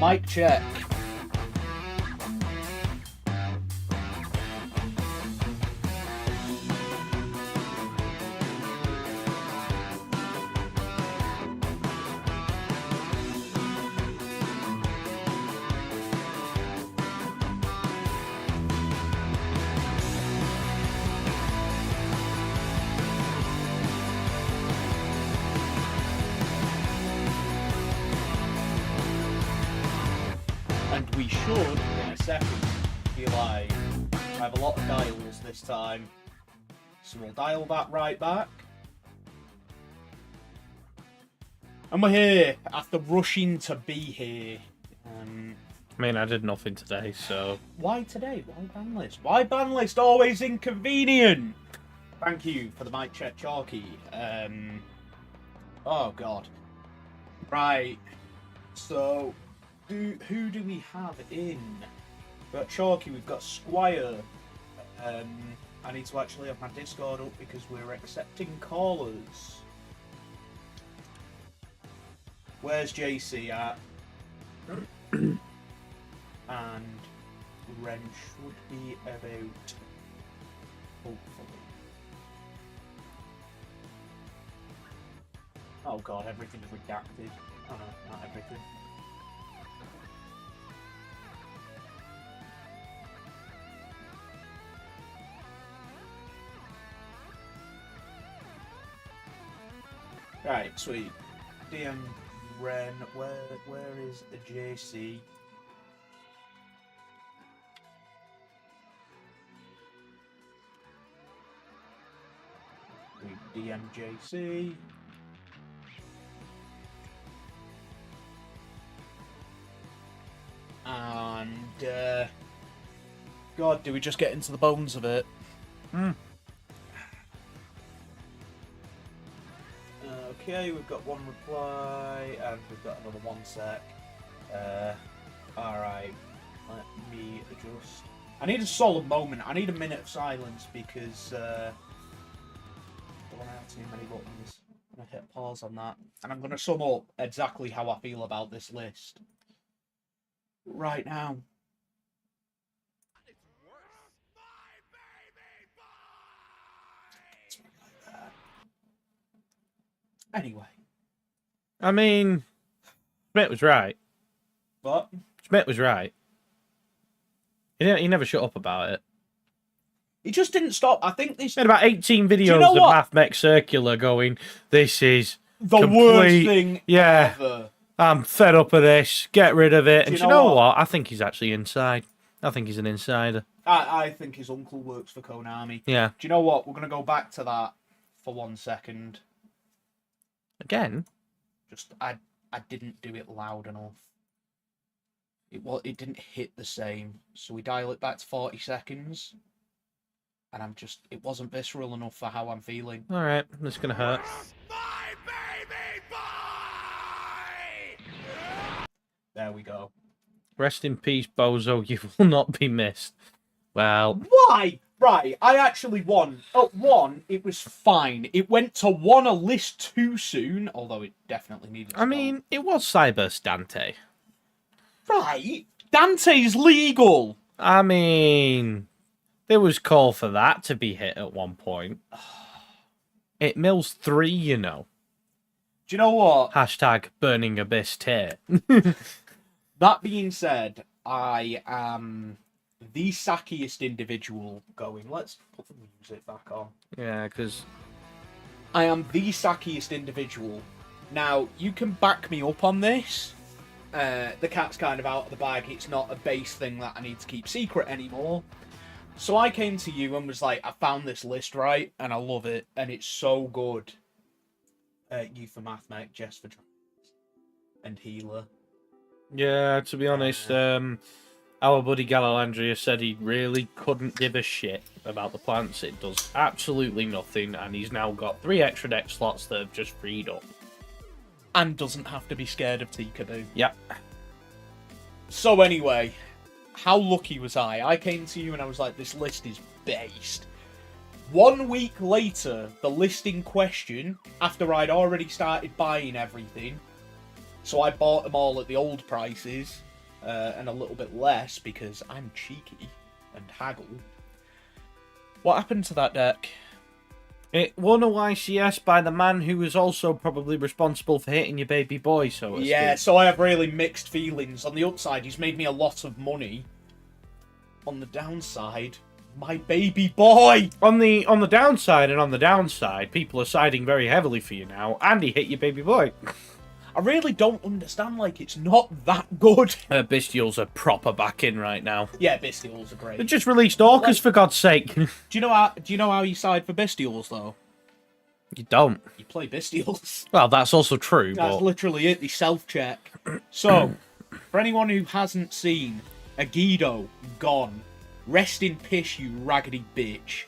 Mic check. And we should, in a second, be like, I have a lot of dials this time, so we'll dial that right back. And we're here, after rushing to be here. I mean, I did nothing today, so... Why today? Why Banlist? Why Banlist? Always inconvenient! Thank you for the mic check, Chalky. Oh, God. Right. So... Who do we have in? We've got Chalky, we've got Squire. I need to actually have my Discord up because we're accepting callers. Where's JC at? And Ren should be about, hopefully. Oh god, everything's redacted. Oh no, not everything. Right, sweet. DM Ren, where is the JC? We DM JC. And God, do we just get into the bones of it? Okay, we've got one reply, and we've got another 1 sec. Alright, let me adjust. I need a solid moment. I need a minute of silence because I don't want to have too many buttons. I'm going to hit pause on that. And I'm going to sum up exactly how I feel about this list right now. Anyway. I mean, Schmidt was right. What? Schmidt was right. He never shut up about it. He just didn't stop. I think this... He had about 18 videos of Math Mech Circular going, this is the worst thing ever. I'm fed up of this. Get rid of it. And do you know what? I think he's actually inside. I think he's an insider. I think his uncle works for Konami. Yeah. Do you know what? We're going to go back to that for 1 second. Again? Just, I didn't do it loud enough. It didn't hit the same. So we dial it back to 40 seconds. And it wasn't visceral enough for how I'm feeling. Alright, this is going to hurt. My baby boy! There we go. Rest in peace, Bozo. You will not be missed. Well... Why? Right, I actually won. At 1, it was fine. It went to 1 a list too soon, although it definitely needed to I mean, it was Cyburst Dante. Right. Dante's legal. I mean, there was call for that to be hit at one point. It mills 3, you know. Do you know what? Hashtag burning abyss tear. That being said, I am the sackiest individual going. Let's put the music back on. Yeah, because I am the sackiest individual. Now, you can back me up on this. The cat's kind of out of the bag. It's not a base thing that I need to keep secret anymore. So I came to you and was like, I found this list, right? And I love it. And it's so good. You for Math Mech, Jess for and Healer. yeah, to be honest, our buddy Galalandria said he really couldn't give a shit about the plants. It does absolutely nothing, and he's now got 3 extra deck slots that have just freed up. And doesn't have to be scared of Tikaboo. Yep. So anyway, how lucky was I? I came to you and I was like, this list is based. 1 week later, the list in question, after I'd already started buying everything, so I bought them all at the old prices, and a little bit less because I'm cheeky and haggle. What happened to that deck? It won a YCS by the man who was also probably responsible for hitting your baby boy, so to Yeah, speak. so I have really mixed feelings. On the upside, he's made me a lot of money. On the downside, my baby boy! On the downside, people are siding very heavily for you now, and he hit your baby boy. I really don't understand, like, it's not that good. Bestials are proper back in right now. Yeah, Bestials are They great. just released Orcas, for God's sake. Do you know how you side for Bestials, though? You don't. You play Bestials. Well, that's also true, That's but... literally it, they self-check. So, for anyone who hasn't seen, YuGiOh gone. Rest in piss, you raggedy bitch.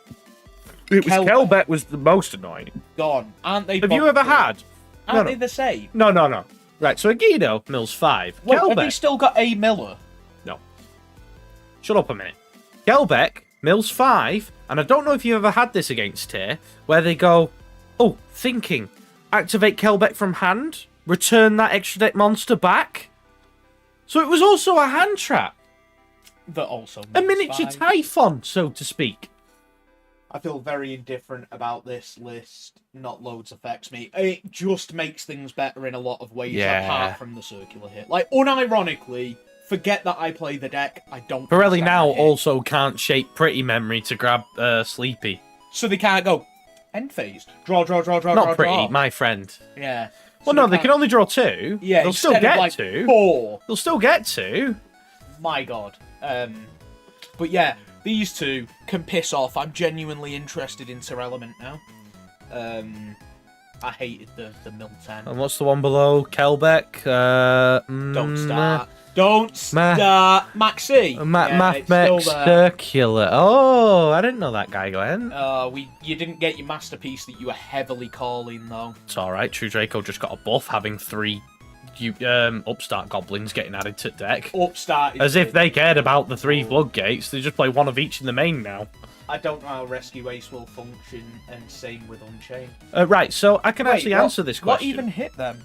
It was Kelbeck was the most annoying. Gone. Aren't they? Have you ever had... Aren't they the same? No. Right, so YuGiOh mills 5. Wait, have they Kelbeck... still got a Miller? No. Shut up a minute. Kelbeck mills 5, and I don't know if you ever had this against here, where they go, oh, thinking, activate Kelbeck from hand, return that extra deck monster back. So it was also a hand trap. That also A miniature Typhon, so to speak. I feel very indifferent about this list. Not loads affects me. It just makes things better in a lot of ways, Yeah. apart from the circular hit. Like, unironically, forget that I play the deck. I don't. Pirelli understand now the hit. also can't shape Pretty Memory to grab Sleepy. So they can't go end phase. Draw. Not Pretty, draw. my friend. Yeah. Well, no, they can only draw 2. Yeah, They'll still instead of, get like, 2. 4. They'll still get 2. My God. But yeah, these two can piss off. I'm genuinely interested in Sir Element now. I hated the Mill 10. And what's the one below? Kelbeck? Don't start. Don't start. Maxi. Yeah, it's Mathmex still there. Circular. Oh, I didn't know that guy went. You didn't get your masterpiece that you were heavily calling, though. It's alright. True Draco just got a buff having 3 upstart goblins getting added to deck. Upstart. As if they cared about the 3 floodgates. They just play one of each in the main now. I don't know how Rescue Ace will function, and same with Unchained. Right, so I can Wait, actually what- answer this question. What even hit them?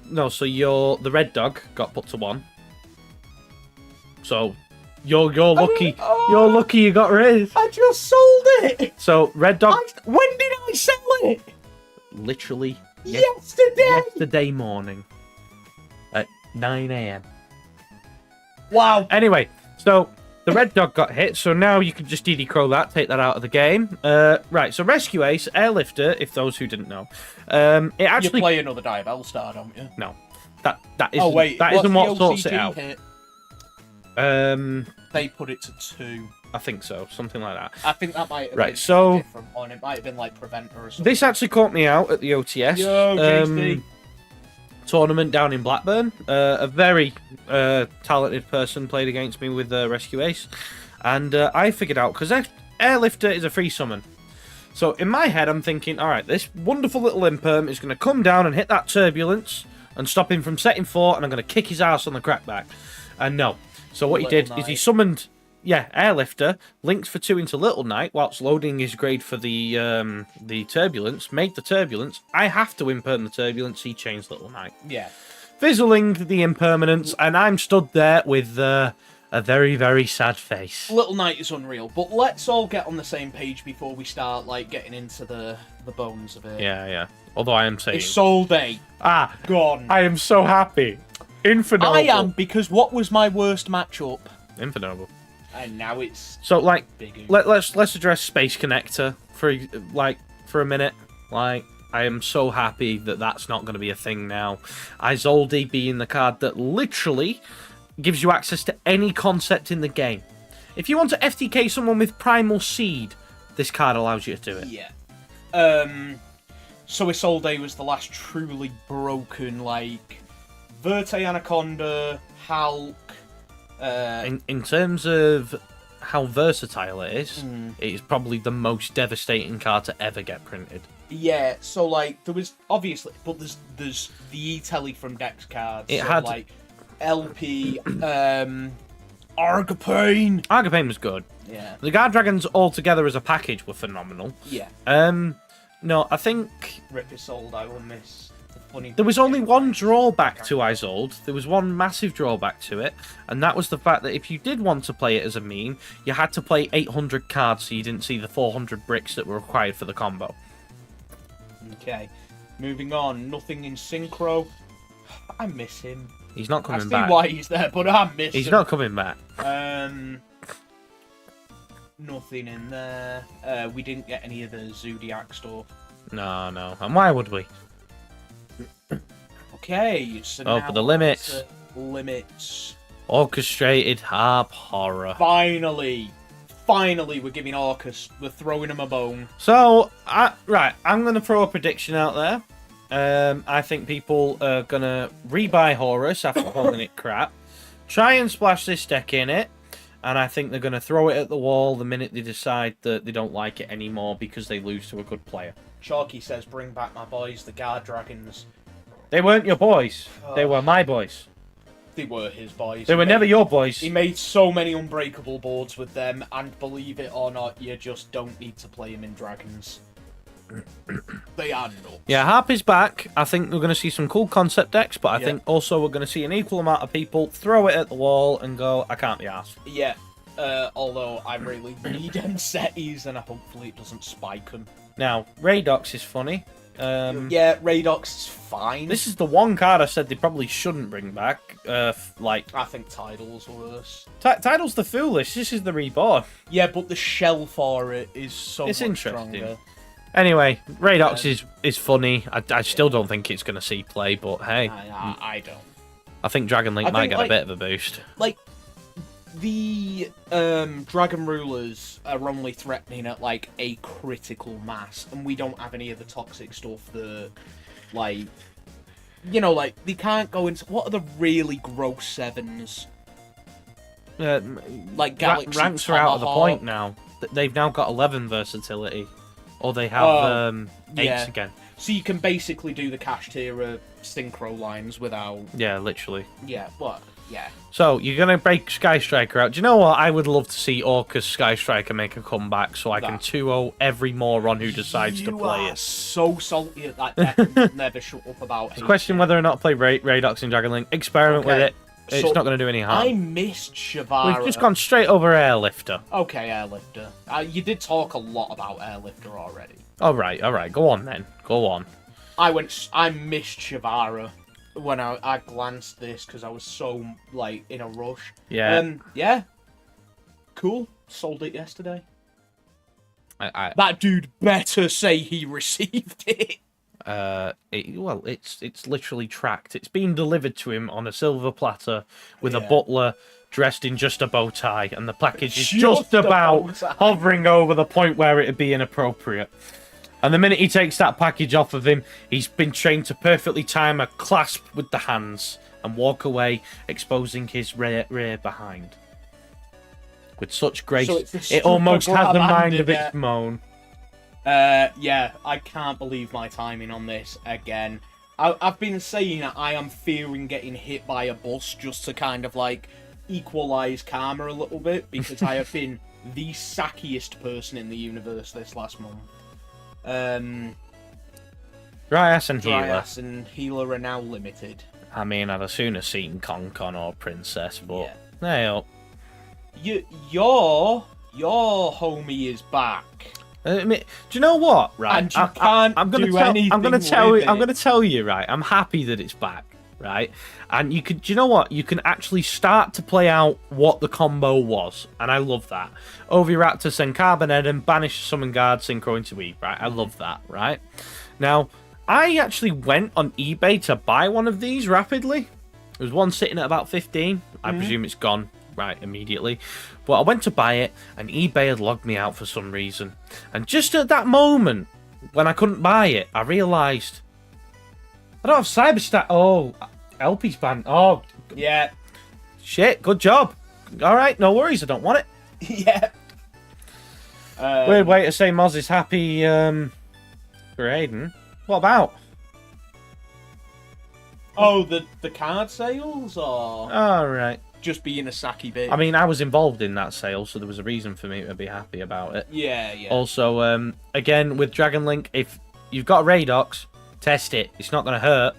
No, so the red dog got put to 1. So you're lucky. You're lucky you got rid. I just sold it. So red dog When did I sell it? literally Yesterday. morning at 9 a.m. Wow. Anyway, so the red dog got hit, so now you can just DD Crow that, take that out of the game. Right, so Rescue Ace, Airlifter, if those who didn't know. It actually... You play another Diabell Star, don't you? No. That isn't, Oh, wait. that what's isn't the what sorts it OCG out. hit? They put it to 2. I think so, something like that. I think that might have Right, been so- a different one. It might have been like Preventer or something. This actually caught me out at the OTS. Yo, JC. Tournament down in Blackburn. A very talented person played against me with Rescue Ace. And I figured out, because Airlifter is a free summon. So in my head, I'm thinking, alright, this wonderful little Imperm is going to come down and hit that Turbulence and stop him from setting 4, and I'm going to kick his ass on the crackback. And no. So what he did is he summoned, Airlifter, linked for 2 into Little Knight, whilst loading his grade for the Turbulence, made the Turbulence. I have to Imperm the Turbulence, he changed Little Knight. Yeah. Fizzling the Impermanence, and I'm stood there with a very, very sad face. Little Knight is unreal, but let's all get on the same page before we start like getting into the bones of it. Yeah. Although I am saying... It's Soul Day. Gone. I am so happy. Infinoble. I am, because what was my worst matchup? Infinoble. And now it's So, like, big. let's address Space Connector for a minute. Like, I am so happy that that's not going to be a thing now. Izolde being the card that literally gives you access to any concept in the game. If you want to FTK someone with Primal Seed, this card allows you to do it. Yeah. So Isolde was the last truly broken, like, Verte Anaconda, Hulk. In terms of how versatile it is probably the most devastating card to ever get printed. Yeah, so like there was obviously, but there's the E-Telly from Dex cards. It so, had like LP, Argapane. Argapane was good. Yeah. The Guard Dragons all together as a package were phenomenal. Yeah. No, I think Rip Isolde, I will miss funny. There was only one drawback to Isolde. There was one massive drawback to it, and that was the fact that if you did want to play it as a meme, you had to play 800 cards so you didn't see the 400 bricks that were required for the combo. Okay, moving on. Nothing in synchro. I miss him. He's not coming I see back. why he's there, but I miss him. He's not coming back. Nothing in there. We didn't get any of the Zodiac stuff. No, no. And why would we? Okay, so Oh, now but the limits. Limits. Orchestrated harp horror. Finally, we're giving Orcus. We're throwing him a bone. So, right, I'm going to throw a prediction out there. I think people are going to rebuy Horus after calling it crap. Try and splash this deck in it. And I think they're going to throw it at the wall the minute they decide that they don't like it anymore because they lose to a good player. Chalky says, bring back my boys, the Guard Dragons. They weren't your boys. They were my boys. They were his boys. They were never your boys. He made so many unbreakable boards with them, and believe it or not, you just don't need to play him in Dragons. They are nuts. Yeah, Harp is back. I think we're going to see some cool concept decks, but I think also we're going to see an equal amount of people throw it at the wall and go, I can't be arsed. Yeah, although I really need Ensetis, and hopefully it doesn't spike them. Now, Radox is funny. Yeah, Radox is fine. This is the one card I said they probably shouldn't bring back. I think Tidal's worse. Tidal's the foolish. This is the reborn. Yeah, but the shell for it is so much interesting. stronger. Anyway, Radox is funny. I still don't think it's going to see play, but hey. I don't. I think Dragon Link might get a bit of a boost. Like, the Dragon Rulers are only threatening at, like, a critical mass, and we don't have any of the toxic stuff that, like... You know, like, they can't go into... What are the really gross sevens? Like, Galaxy ranks are out of the Tomahawk. point now. They've now got 11 versatility. Or they have 8 again. So you can basically do the cash tier synchro lines without... Yeah, literally. Yeah, what? Yeah. So, you're going to break Sky Striker out. Do you know what? I would love to see Orcus Sky Striker make a comeback so I can 2-0 every moron who decides to play You are it. so salty at that deck and you'll never shut up about it. It's a question whether or not to play Radox and Dragon Link. Experiment with it. It's So, not going to do any harm. I missed Shavara. We've just gone straight over Airlifter. Okay, Airlifter. You did talk a lot about Airlifter already. Alright. Go on then. Go on. I missed Shavara when I glanced this because I was so, like, in a rush. Yeah. Yeah. Cool. Sold it yesterday. That dude better say he received it. It's literally tracked. It's been delivered to him on a silver platter with a butler dressed in just a bow tie, and the package is just about hovering over the point where it'd be inappropriate. And the minute he takes that package off of him, he's been trained to perfectly time a clasp with the hands and walk away, exposing his rear behind. With such grace, it almost has the mind of its own. Yeah, I can't believe my timing on this again. I've been saying I am fearing getting hit by a bus just to kind of, like, equalise karma a little bit, because I have been the sackiest person in the universe this last month. Dryas and Healer. Dryas and Healer are now limited. I mean, I'd as soon as seen Concon or Princess, but yeah. Your homie is back. I mean, do you know what? Right, and you can't do anything. I'm gonna tell you. Right, I'm happy that it's back. Right, and you could. Do you know what? You can actually start to play out what the combo was, and I love that. Oviraptor, send Carbon Eden, banish Summon Guard, Synchro into E. Right, I love that. Right, now I actually went on eBay to buy one of these rapidly. There was one sitting at about 15. I presume it's gone. Right, immediately. But I went to buy it, and eBay had logged me out for some reason. And just at that moment, when I couldn't buy it, I realised I don't have Cyberstat. Oh, LP's banned. Oh, yeah. Shit, good job. All right, no worries. I don't want it. Yeah. Weird way to say Moz is happy for Aidan. What about? Oh, the card sales, or All right. just being a sacky bitch? I mean, I was involved in that sale, so there was a reason for me to be happy about it. Yeah. Also, again, with Dragon Link, if you've got Radox, test it. It's not going to hurt.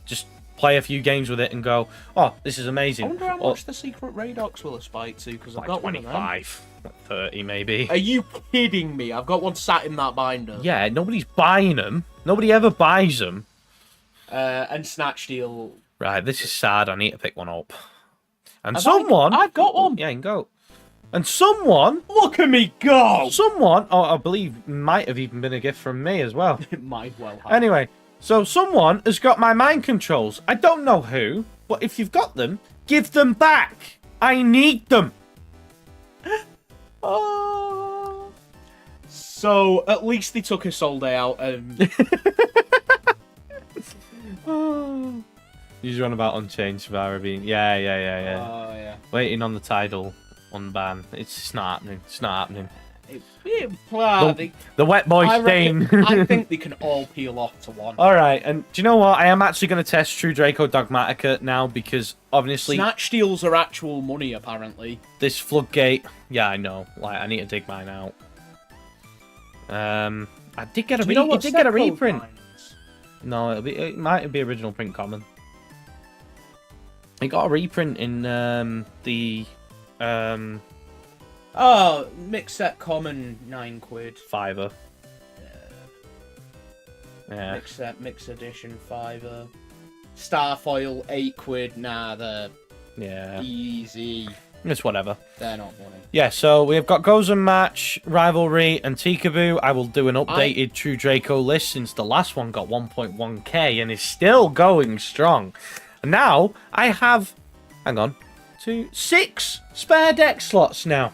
just play a few games with it and go, oh, this is I amazing. wonder how Or, much the secret Radox will have spiked to, because I've like got one of them. 25, like 30 maybe. Are you kidding me? I've got one sat in that binder. Yeah, nobody's buying them. Nobody ever buys them. And Snatch Steal. Right, this is sad. I need to pick one up. And I've got one. Yeah, you can go. And someone... Look at me go! Someone... Oh, I believe might have even been a gift from me as well. It might well have. Anyway, so someone has got my mind controls. I don't know who, but if you've got them, give them back. I need them. Oh. So, at least they took us all day out. You just run about Unchained Survivor being... Yeah. Oh, yeah. Waiting on the title unban. It's not happening. It's not happening. The wet boy stain. I think they can all peel off to one. Alright, and do you know what? I am actually going to test True Draco Dogmatica now because obviously... Snatch Steals are actual money, apparently. This floodgate... Yeah, I know. Like, I need to dig mine out. I did get a, it did get a reprint. No, it might be original print common. It got a reprint in the Oh, mix set common £9. Fiver. Yeah. Mix set mix edition £5. Starfoil £8. Nah, they're easy. It's whatever. They're not money. Yeah, so we've got Gozen Match, Rivalry, and Tikaboo. I will do an updated True Draco list since the last one got 1.1k and is still going strong. And now I have, hang on, 6 spare deck slots now.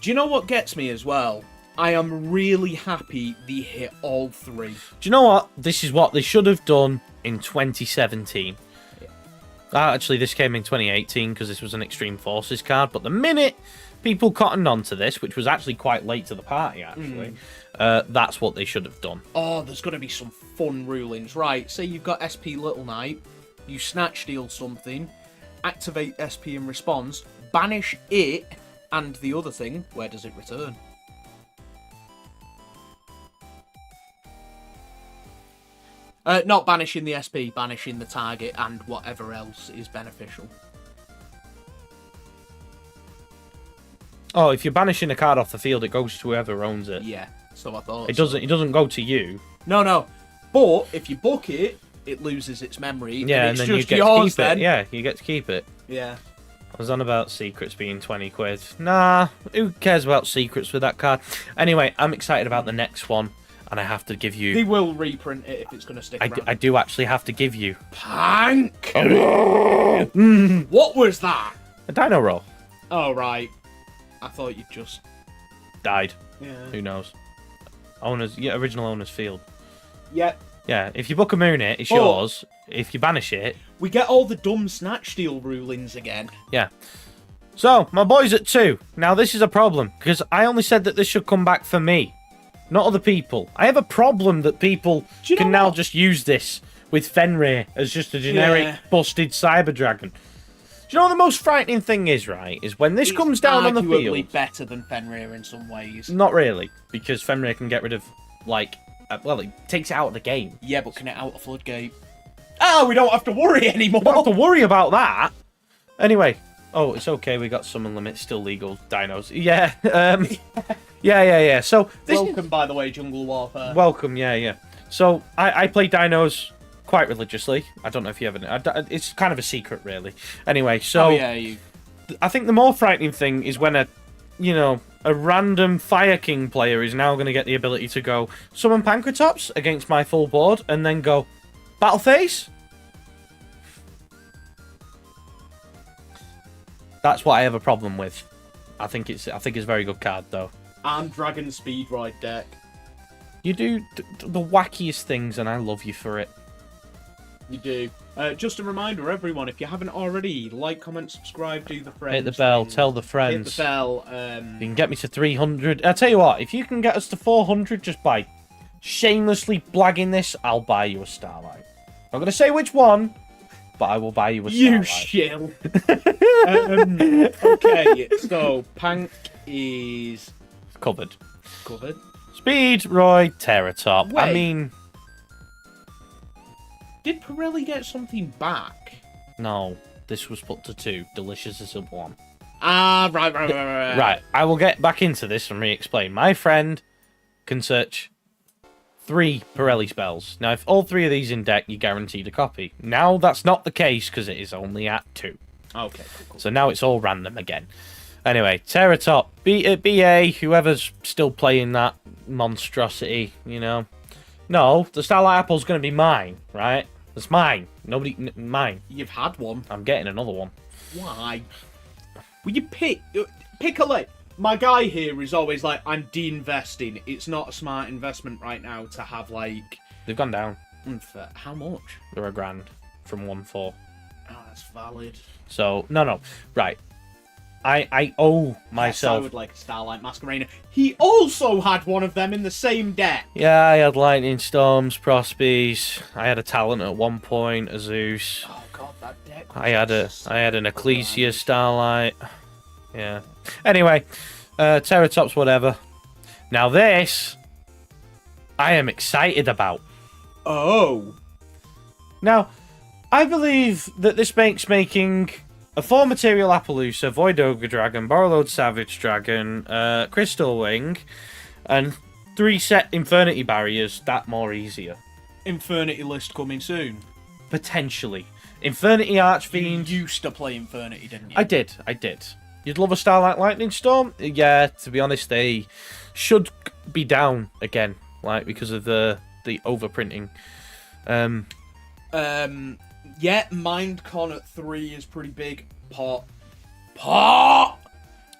Do you know what gets me as well? I am really happy they hit all 3. Do you know what? This is what they should have done in 2017. Actually, this came in 2018 because this was an Extreme Forces card. But the minute people cottoned on to this, which was actually quite late to the party, actually, that's what they should have done. Oh, there's going to be some fun rulings. Right, say you've got SP Little Knight, you Snatch Steal something, activate SP in response, banish it, and the other thing, where does it return? Not banishing the SP, banishing the target and whatever else is beneficial. Oh, if you're banishing a card off the field, it goes to whoever owns it. Yeah, so I thought. It doesn't go to you. No. But if you book it, it loses its memory. Yeah, and then it's you just get yours to keep then. it. Yeah, you get to keep it. Yeah. I was on about secrets being 20 quid. Nah, who cares about secrets with that card? Anyway, I'm excited about the next one. And I have to give you... They will reprint it if it's going to stick around. I do actually have to give you... Pank! What was that? A dino roll. Oh, right. I thought you just... Died. Yeah. Who knows? Original owner's field. Yeah. Yeah, if you book a moon it's yours. If you banish it... We get all the dumb Snatch Steal rulings again. Yeah. So, my boy's at 2. Now, this is a problem, because I only said that this should come back for me. Not other people. I have a problem that people can now just use this with Fenrir as just a generic busted Cyber Dragon. Do you know what the most frightening thing is, right? Is when this comes down on the field... It's arguably better than Fenrir in some ways. Not really, because Fenrir can get rid of, like... well, it takes it out of the game. Yeah, but can it out a floodgate? Oh, we don't have to worry anymore! We don't have to worry about that! Anyway. Oh, it's okay, we got summon limit, still legal, dinos. Yeah, Yeah. So welcome, by the way, Jungle Warfare. Welcome, yeah. So I play dinos quite religiously. I don't know if you ever... It's kind of a secret, really. Anyway, so... Oh, yeah, I think the more frightening thing is when a random Fire King player is now going to get the ability to go summon Pankratops against my full board and then go Battle Phase. That's what I have a problem with. I think it's a very good card, though. And Dragon Speed Ride deck. You do the wackiest things, and I love you for it. You do. Just a reminder, everyone, if you haven't already, like, comment, subscribe, do the friends. Hit the bell, thing. tell the friends. Hit the bell. You can get me to 300. I'll tell you what, if you can get us to 400 just by shamelessly blagging this, I'll buy you a Starlight. I'm not going to say which one, but I will buy you a Starlight. You shill. Okay, so Pank is... Covered. Covered. Speed, Roy, Terratop. Wait. I mean... Did Pirelli get something back? No, this was put to 2. Delicious is a 1. Ah, right. Right, I will get back into this and re-explain. My friend can search 3 Pirelli spells. Now, if all 3 of these in deck, you're guaranteed a copy. Now, that's not the case because it is only at 2. Okay, cool. So now it's all random again. Anyway, Terratop, BA, whoever's still playing that monstrosity, you know. No, the Starlight Apple's going to be mine, right? It's mine. Mine. You've had one. I'm getting another one. Why? Will you pick a leg? My guy here is always like, I'm de-investing. It's not a smart investment right now to have, like... They've gone down. For how much? They're $1,000 from 1.4. Oh, that's valid. So, no. Right. I owe myself... Yes, I would like a Starlight Masquerader. He also had one of them in the same deck. Yeah, I had Lightning Storms, Prospies. I had a Talent at one point, a Zeus. Oh god, that deck. I had an Ecclesia Starlight. Yeah. Anyway, Terratops, whatever. Now this, I am excited about. Oh. Now, I believe that this makes making a 4-material Appaloosa, Void Ogre Dragon, Borrowload Savage Dragon, Crystal Wing, and 3 set Infernity Barriers that more easier. Infernity list coming soon. Potentially. Infernity Archfiend. You used to play Infernity, didn't you? I did. You'd love a Starlight Lightning Storm? Yeah, to be honest, they should be down again, like, because of the overprinting. Yeah, Mindcon at 3 is pretty big. Pot!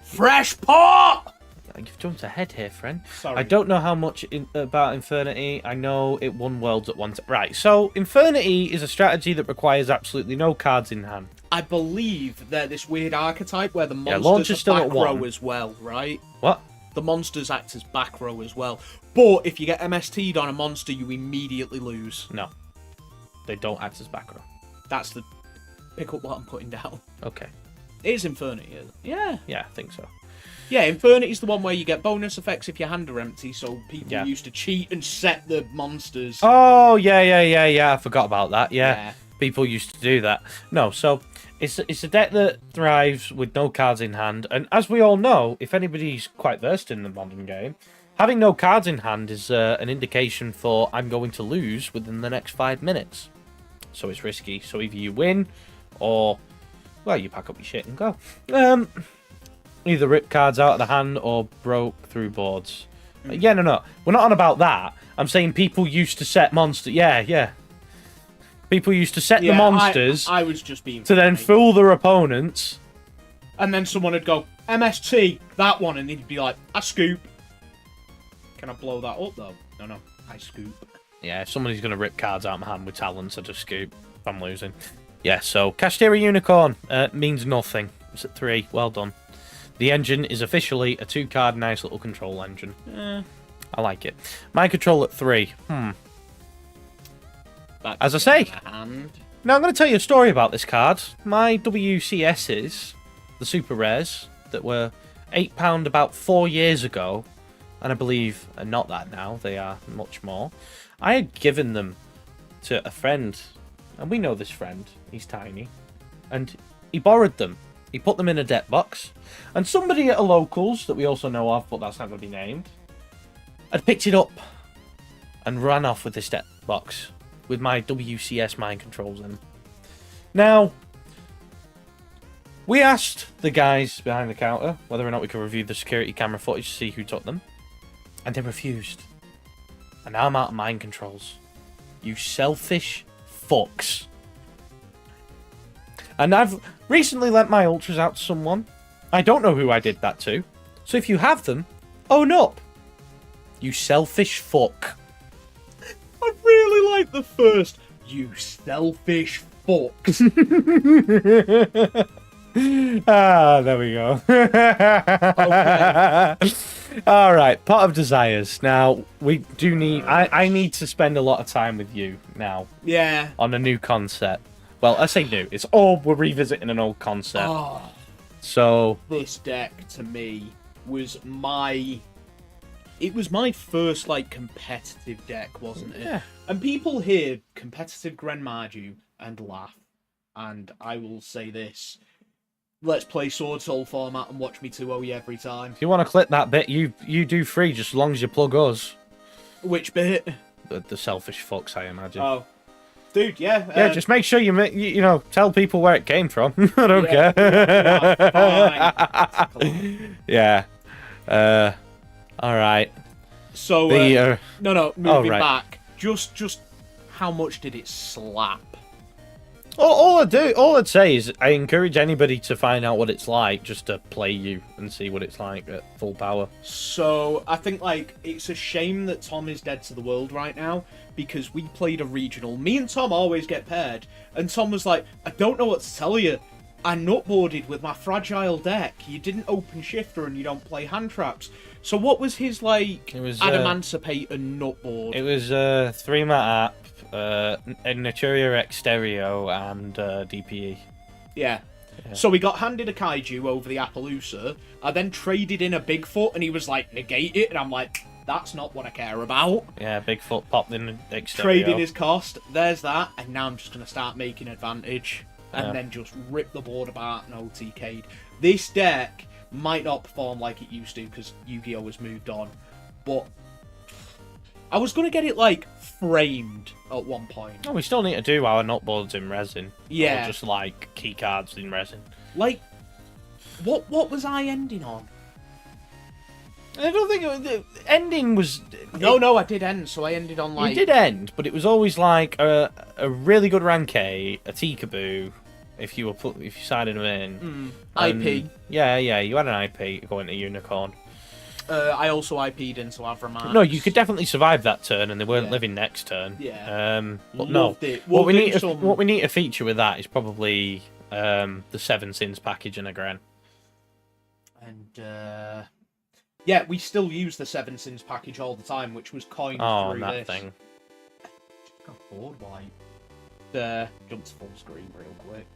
Fresh pot! You've jumped ahead here, friend. Sorry. I don't know how much about Infernity. I know it won Worlds at one time. Right, so Infernity is a strategy that requires absolutely no cards in hand. I believe they're this weird archetype where the Launch monsters is still are at back row 1. as well, right? What? The monsters act as back row as well. But if you get MST'd on a monster, you immediately lose. No. They don't act as back row. That's the... Pick up what I'm putting down. Okay. It is Infernity, isn't it? Yeah. Yeah, I think so. Yeah, Infernity is the one where you get bonus effects if your hand are empty, so people Yeah. used to cheat and set the monsters. Oh, yeah. I forgot about that. Yeah. Yeah. People used to do that. No, so it's a deck that thrives with no cards in hand. And as we all know, if anybody's quite versed in the modern game, having no cards in hand is an indication for I'm going to lose within the next 5 minutes. So it's risky. So either you win or, well, you pack up your shit and go. Either rip cards out of the hand or broke through boards. Yeah, no. We're not on about that. I'm saying people used to set monsters. Yeah. People used to set the monsters I was just being to then funny. fool their opponents. And then someone would go, MST, that one, and he'd be like, I scoop. Can I blow that up, though? No, I scoop. Yeah, if somebody's going to rip cards out of my hand with talents, I just scoop if I'm losing. Yeah, so Kashtira Unicorn means nothing. It's at 3. Well done. The engine is officially a 2-card nice little control engine. I like it. My control at 3. As I say, now I'm going to tell you a story about this card. My WCSs, the super rares, that were £8 about 4 years ago, and I believe are not that now, they are much more. I had given them to a friend, and we know this friend, he's tiny, and he borrowed them. He put them in a deck box, and somebody at a locals that we also know of, but that's not going to be named, had picked it up and ran off with this deck box with my WCS mind controls in. Now, we asked the guys behind the counter whether or not we could review the security camera footage to see who took them, and they refused. And now I'm out of mind controls. You selfish fucks. And I've recently lent my ultras out to someone. I don't know who I did that to. So if you have them, own up. You selfish fuck. I really like the first, you selfish fucks. There we go. All right, Pot of Desires. Now, we do need... I need to spend a lot of time with you now. Yeah. On a new concept. Well, I say new. It's all... We're revisiting an old concept. Oh, So... this deck, to me, was my it was my first like competitive deck, wasn't it? Yeah. And people hear competitive Gren Mardu and laugh. And I will say this: let's play Sword Soul format and watch me 2-0 every time. If you want to clip that bit, you do free just as long as you plug us. Which bit? The selfish fucks, I imagine. Oh, dude, yeah. Yeah, just make sure you know, tell people where it came from. I don't Yeah, care. fine. Yeah. All right. So The no, moving right. back. Just how much did it slap? all I'd say is I encourage anybody to find out what it's like just to play you and see what it's like at full power. So I think like it's a shame that Tom is dead to the world right now, because we played a regional. Me and Tom always get paired, and Tom was like, I don't know what to tell you. I nutboarded with my fragile deck. You didn't open shifter and you don't play hand traps. So what was his like It was Adamancipate and nutboard? It was 3-mat app, Naturia Exterio, and DPE. Yeah. So we got handed a kaiju over the Appaloosa. I then traded in a Bigfoot and he was like, negate it. And I'm like, that's not what I care about. Yeah, Bigfoot popped in Exterio. Trading his cost. There's that. And now I'm just going to start making advantage. And Yeah. then just rip the board apart and OTK'd. This deck might not perform like it used to because YuGiOh has moved on. But I was going to get it like framed at one point. Oh, we still need to do our nutboards in resin. Yeah. Or just like key cards in resin. Like, what was I ending on? I don't think the ending was. No, I did end, so I ended on like. You did end, but it was always like a really good rank A, a Teekaboo, if you sided them in. IP. Yeah, you had an IP going to Unicorn. I also IP'd into Avramat. No, you could definitely survive that turn, and they weren't Yeah. living next turn. Yeah. But no, Loved it. what we We'll need do to some- what we need to feature with that is probably the 7 Sins package and a Gren. And yeah, we still use the 7 Sins package all the time, which was coined Oh, through that this. thing. Got board wipe. Jump to full screen real quick.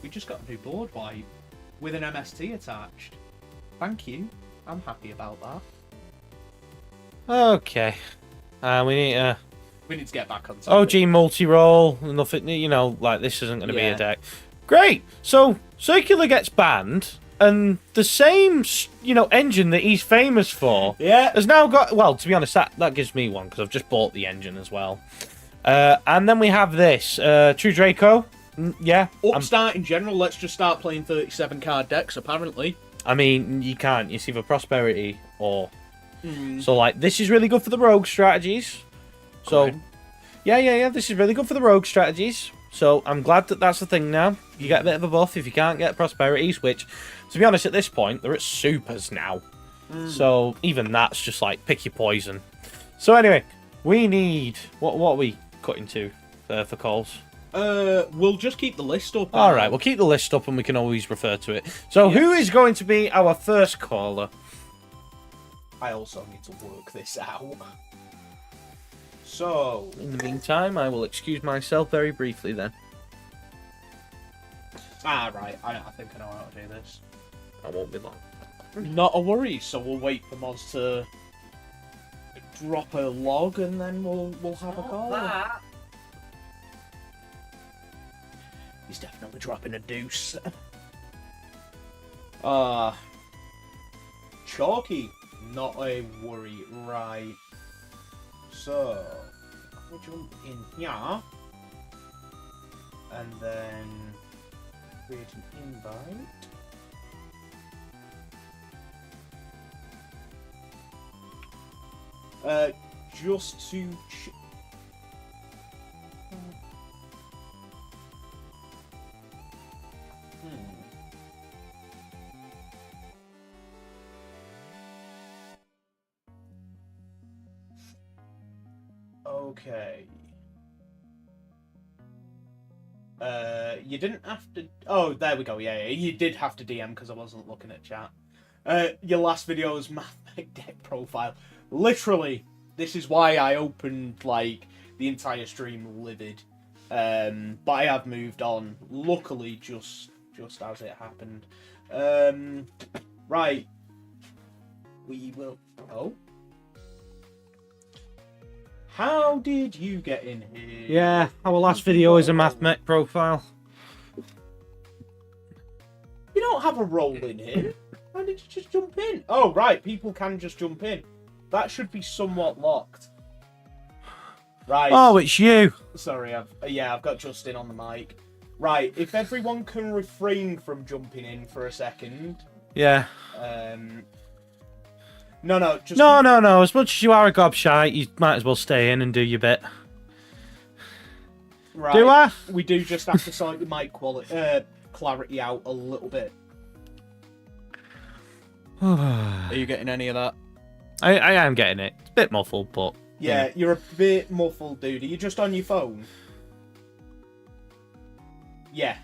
We just got a new board wipe with an MST attached. Thank you. I'm happy about that. Okay. We need We need to get back on top. OG multi-roll. Nothing, you know, like this isn't going to be Yeah. a deck. Great. So Circular gets banned, and the same, engine that he's famous for Yeah. has now got. Well, to be honest, that gives me one because I've just bought the engine as well. And then we have this True Draco. Yeah. Upstart in general, let's just start playing 37 card decks, apparently. I mean, you can't. It's either Prosperity or. So, like, this is really good for the rogue strategies. So, Okay. yeah. This is really good for the rogue strategies. So, I'm glad that that's the thing now. You get a bit of a buff if you can't get Prosperities, which, to be honest, at this point, they're at supers now. So, even that's just like, pick your poison. So, anyway, we need. What are we cutting to for calls? We'll just keep the list up. All right, we'll keep the list up and we can always refer to it. So, who is going to be our first caller? I also need to work this out. So, In the meantime, I will excuse myself very briefly then. right, I think I know how to do this. I won't be long. Not a worry. So we'll wait for Moz to drop a log, and then we'll have a call. He's definitely dropping a deuce. Chalky, not a worry. Right. So we'll jump in here, and then create an invite. Just to Okay. You didn't have to. Oh, there we go. Yeah, you did have to DM because I wasn't looking at chat. Your last video was mathematic deck profile. Literally, this is why I opened like the entire stream livid. But I have moved on. Luckily, just as it happened. Right. We will... Oh? How did you get in here? Yeah, our last video is a mathmech profile. You don't have a role in here. How did you just jump in? Oh, right. People can just jump in. That should be somewhat locked. Right. Oh, it's you. Sorry, I've got Justin on the mic. Right, if everyone can refrain from jumping in for a second. Yeah. No, just... No. As much as you are a gobshite, you might as well stay in and do your bit. Right. Do I? We do just have to sort the mic clarity out a little bit. Are you getting any of that? I am getting it. It's a bit muffled, but... Yeah, you're a bit muffled, dude. Are you just on your phone? Yeah.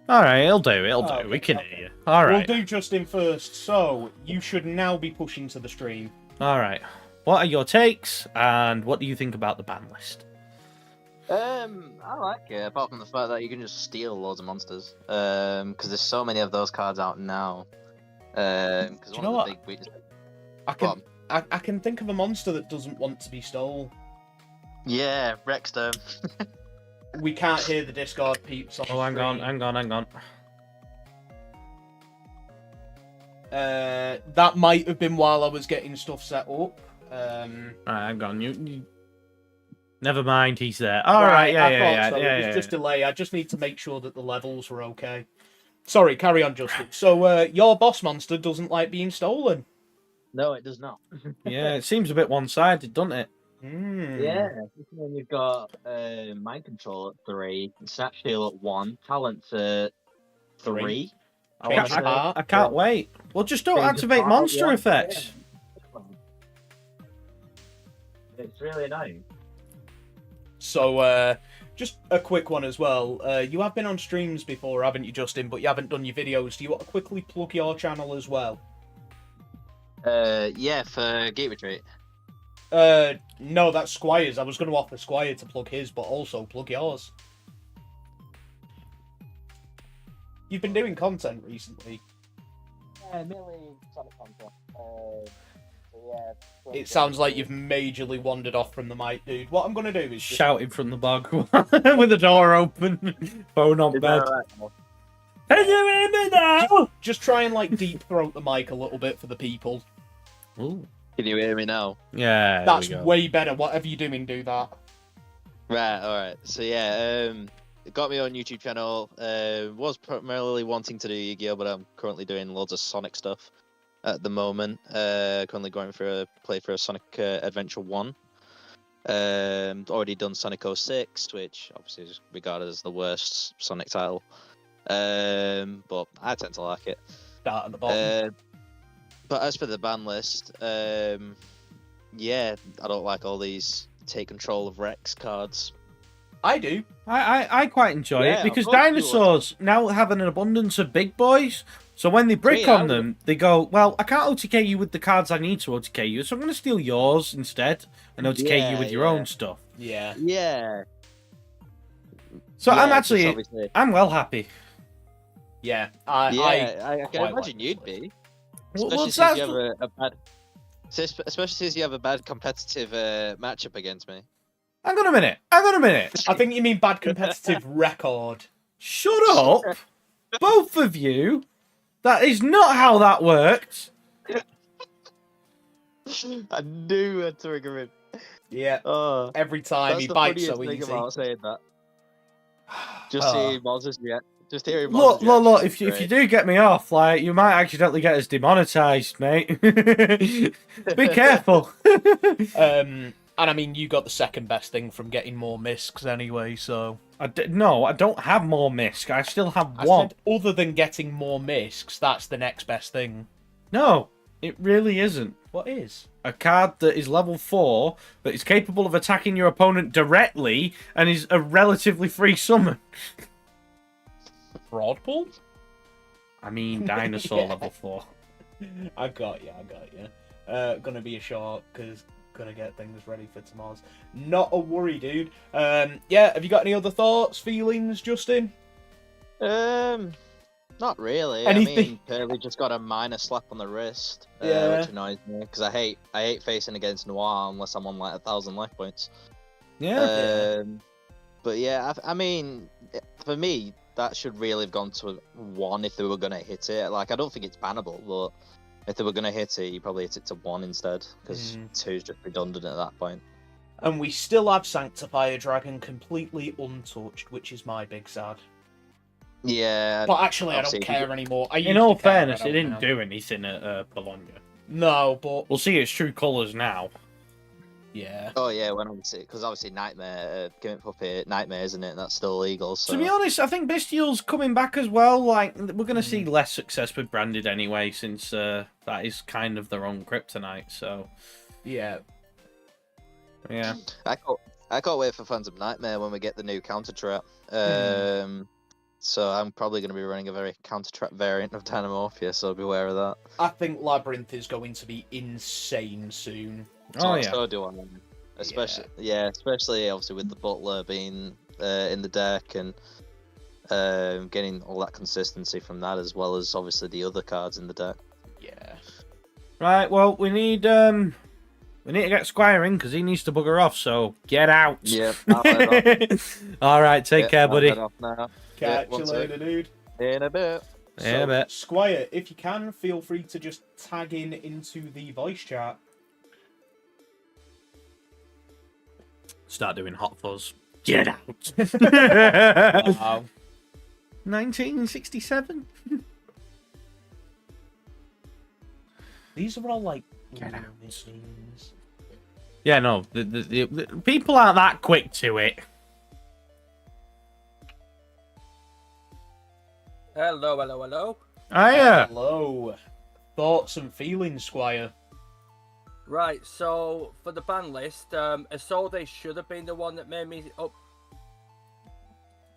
Alright, it'll do. Okay, We can hear you. Alright. We'll do Justin first. So, you should now be pushing to the stream. Alright. What are your takes, and what do you think about the ban list? I like it, apart from the fact that you can just steal loads of monsters. Because there's so many of those cards out now. Because Do you one know of what? the big weaknesses... I can think of a monster that doesn't want to be stole. Yeah, Rexdome. We can't hear the Discord peeps on the Hang screen. on. That might have been while I was getting stuff set up. Alright, hang on. You... Never mind, he's there. I Alright, thought so. yeah. It was just delay. I just need to make sure that the levels were okay. Sorry, carry on, Justin. So, your boss monster doesn't like being stolen. No, it does not. Yeah, it seems a bit one-sided, doesn't it? Yeah, and you've got Mind Control at 3, Snatch Steal at 1, Talent at 3. Change heart. I can't wait. Well, just don't Change activate heart, monster yeah. effects. It's really annoying. So, just a quick one as well. You have been on streams before, haven't you, Justin? But you haven't done your videos. Do you want to quickly plug your channel as well? Yeah, for Gate Retreat. No, that's Squire's. I was going to offer Squire to plug his, but also plug yours. You've been doing content recently. Mainly Sonic content. Yeah. It sounds like you've majorly wandered off from the mic, dude. What I'm going to do is just... Shouting from the bog with the door open, phone on bed. Can you hear me now? Just try and, like, deep throat the mic a little bit for the people. Ooh. Can you hear me now? Yeah, That's there we go. way better. Whatever you're doing, do that. Right, alright. So yeah, it got me on YouTube channel. Was primarily wanting to do YuGiOh, but I'm currently doing loads of Sonic stuff at the moment. Currently going for a playthrough of Sonic Adventure 1. Already done Sonic 06, which obviously is regarded as the worst Sonic title. But I tend to like it. Start at the bottom. But as for the ban list, yeah, I don't like all these take control of Rex cards. I do. I quite enjoy Yeah, it because of course you would. dinosaurs now have an abundance of big boys. So when they brick Yeah, on them, they go, well, I can't OTK you with the cards I need to OTK you, so I'm going to steal yours instead and OTK you with your own stuff. Yeah. Yeah. So Yeah, I'm just actually, obviously- I'm well happy. Yeah. I can quite imagine like you'd this be. Well, Especially since you have a bad, especially since you have a bad competitive matchup against me. Hang on a minute. I think you mean bad competitive record. Shut up, both of you. That is not how that worked. I knew I'd trigger him. Yeah. Oh, Every time that's he the bites funniest so thing easy. about saying that. Just Oh. seeing Moz's react. Just hearing Look, Moz's look, look. reaction If is you great. do get me off, like you might accidentally get us demonetized, mate. Be careful. And I mean, you got the second best thing from getting more miscs anyway, so... No, I don't have more misc. I still have I one. said other than getting more miscs, that's the next best thing. No, it really isn't. What is? A card that is level 4, that is capable of attacking your opponent directly, and is a relatively free summon. Broadpool? I mean, dinosaur Yeah. level 4. I got you. Gonna be a short, because gonna get things ready for tomorrow's. Not a worry, dude. Yeah, have you got any other thoughts, feelings, Justin? Not really. Anything- I mean, Curly just got a minor slap on the wrist, Yeah. which annoys me because I hate facing against Noir unless I'm on like 1,000 life points. Yeah. But yeah, I mean, for me, that should really have gone to 1 if they were gonna hit it. Like, I don't think it's bannable, but if they were gonna hit it, you probably hit it to 1 instead because 2 is just redundant at that point. And we still have Sanctifier Dragon completely untouched, which is my big sad. Yeah. But actually, I don't obviously, care anymore. I In used all to care, fairness, I it don't didn't now. do anything at Bologna. No, but We'll see its true colours now. yeah. Oh yeah, when obviously, because obviously Nightmare, Gimmick Puppet, Nightmare, isn't it? That's still illegal. So. To be honest, I think Bestial's coming back as well. Like, we're going to see less success with Branded anyway, since that is kind of their own kryptonite. So, Yeah. yeah. I can't wait for Phantom Nightmare when we get the new counter trap. So I'm probably going to be running a very counter trap variant of Dynamorphia, so beware of that. I think Labyrinth is going to be insane soon. Oh, yeah. So do I. Especially obviously with the Butler being in the deck and getting all that consistency from that, as well as obviously the other cards in the deck. Yeah. Right, well, we need to get Squire in because he needs to bugger off, so get out. Yeah. I'll head off. All right, take care, I'll buddy. head off now. Catch one you sec. later, dude. In a bit. Yeah, I bet. Squire, if you can, feel free to just tag in into the voice chat. Start doing hot fuzz. Get out. Wow. 1967? These are all like Get out. machines. Yeah, no, the people aren't that quick to it. Hello, hello, hello. Hiya. Hello. Thoughts and feelings, Squire? Right, so for the ban list, Isolde should have been the one that made me up.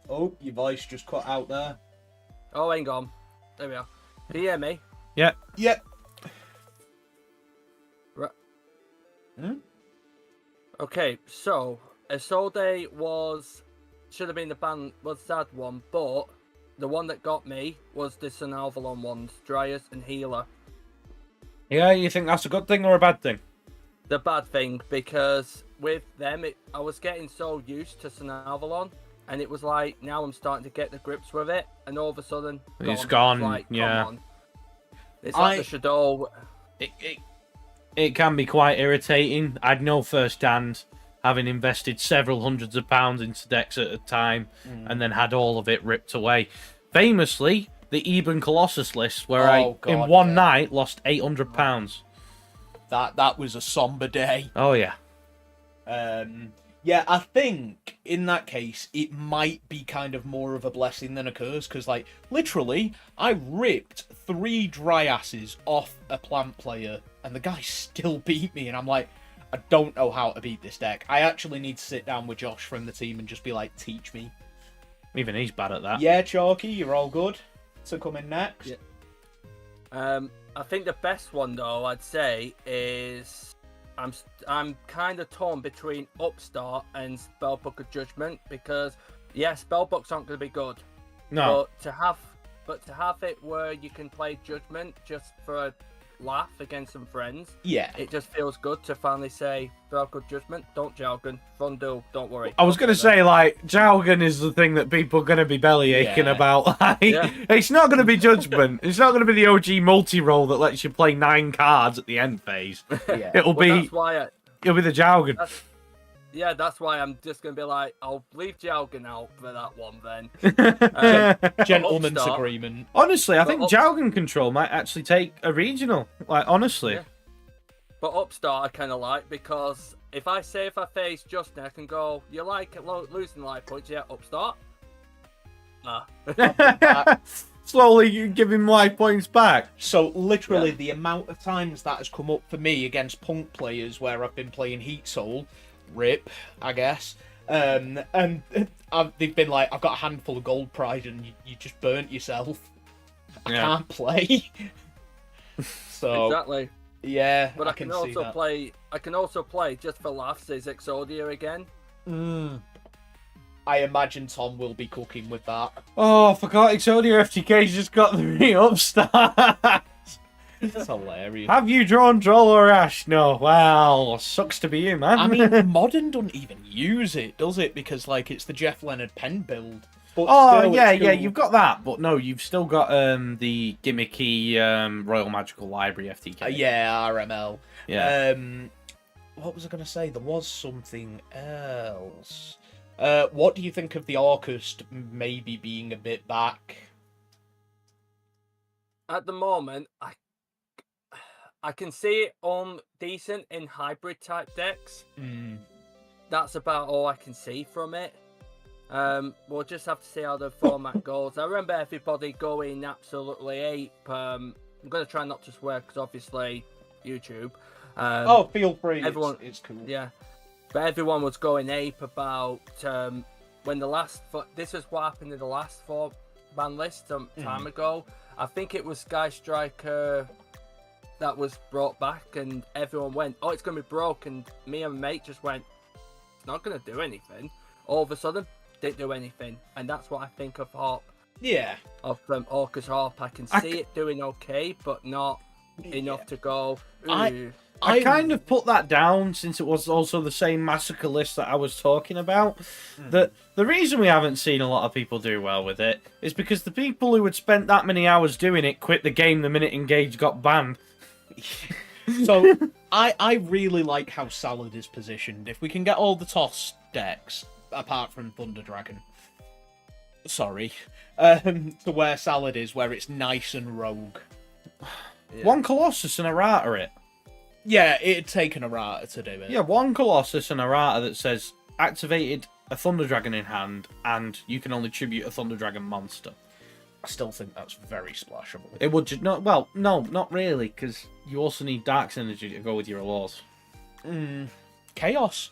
Oh, your voice just cut out there. Oh, hang on. There we are. Can you hear me? Yeah. Yep. Right. Hmm? Okay, so Isolde should have been the ban was that one, but the one that got me was the Sun Avalon ones, Dryas and Healer. Yeah, you think that's a good thing or a bad thing? The bad thing, because with them, I was getting so used to Sun Avalon, and it was like, now I'm starting to get the grips with it, and all of a sudden, It's gone, Like, yeah. come on. It's like the Shadow. It can be quite irritating. I'd know firsthand, having invested several hundreds of pounds into decks at a time, and then had all of it ripped away. Famously, the Eben Colossus list, where in one night lost £800. That was a somber day. Oh yeah. Yeah, I think in that case it might be kind of more of a blessing than a curse, because like literally I ripped 3 dry asses off a plant player and the guy still beat me, and I'm like, I don't know how to beat this deck. I actually need to sit down with Josh from the team and just be like, teach me. Even he's bad at that. Yeah, Chalky, you're all good to come in next. Yeah. I think the best one though, I'd say, is I'm kind of torn between Upstart and Spellbook of Judgment, because spellbooks aren't going to be good. No. But to have it where you can play Judgment just for a laugh against some friends, Yeah. it just feels good to finally say, Spellbook of Judgment, don't Jargon, fun duel, don't worry. I was going to say, like, Jargon is the thing that people are going to be belly aching Yeah. about. Like, it's not going to be Judgment. It's not going to be the OG multi-roll that lets you play 9 cards at the end phase. Yeah. It'll be the Jargon. That's why I'm just going to be like, I'll leave Jargon out for that one then. Gentleman's Upstart. agreement. Honestly, I But think Jargon control might actually take a regional. Like, honestly. Yeah. But Upstart I kind of like, because if I face Justin, I can go, you like losing life points? Yeah, Upstart. Nah. Slowly give him life points back. So literally the amount of times that has come up for me against punk players where I've been playing Heat Soul, rip, I guess, and they've been like, I've got a handful of gold pride and you just burnt yourself. I can't play. So Exactly. yeah, But I can see also that. play just for laughs is Exodia again. I imagine Tom will be cooking with that. Oh, I forgot Exodia FTK's just got the re-up start. It's hilarious. Have you drawn Droll or Ash? No. Well, sucks to be you, man. I mean, Modern doesn't even use it, does it? Because, like, it's the Jeff Leonard pen build. But oh, still, yeah, it's cool. yeah, you've got that. But no, you've still got the gimmicky Royal Magical Library FTK. Yeah, RML. Yeah. What was I going to say? There was something else. What do you think of the Orcust maybe being a bit back? At the moment, I can see it decent in hybrid type decks. That's about all I can see from it. We'll just have to see how the format goes. I remember everybody going absolutely ape. I'm going to try not to swear because obviously YouTube. Feel free. Everyone, it's cool. Yeah, but everyone was going ape about when this is what happened in the last Banlist some time ago. I think it was Sky Striker that was brought back, and everyone went, "Oh, it's going to be broke," and me and my mate just went, "It's not going to do anything." All of a sudden, didn't do anything, and that's what I think of Harp. Yeah. Of Orcus Harp, I can see it doing okay, but not enough to go. I kind of put that down since it was also the same massacre list that I was talking about. That the reason we haven't seen a lot of people do well with it is because the people who had spent that many hours doing it quit the game the minute Engage got banned. So I really like how Salad is positioned. If we can get all the toss decks apart from Thunder Dragon, to where Salad is, where it's nice and rogue. Yeah. One Colossus and errata it. Yeah, it'd take an errata to do it. Yeah, one Colossus and errata that says activated a Thunder Dragon in hand, and you can only tribute a Thunder Dragon monster. I still think that's very splashable. It would just not. Well, no, not really, because you also need Dark Energy to go with your laws. Chaos.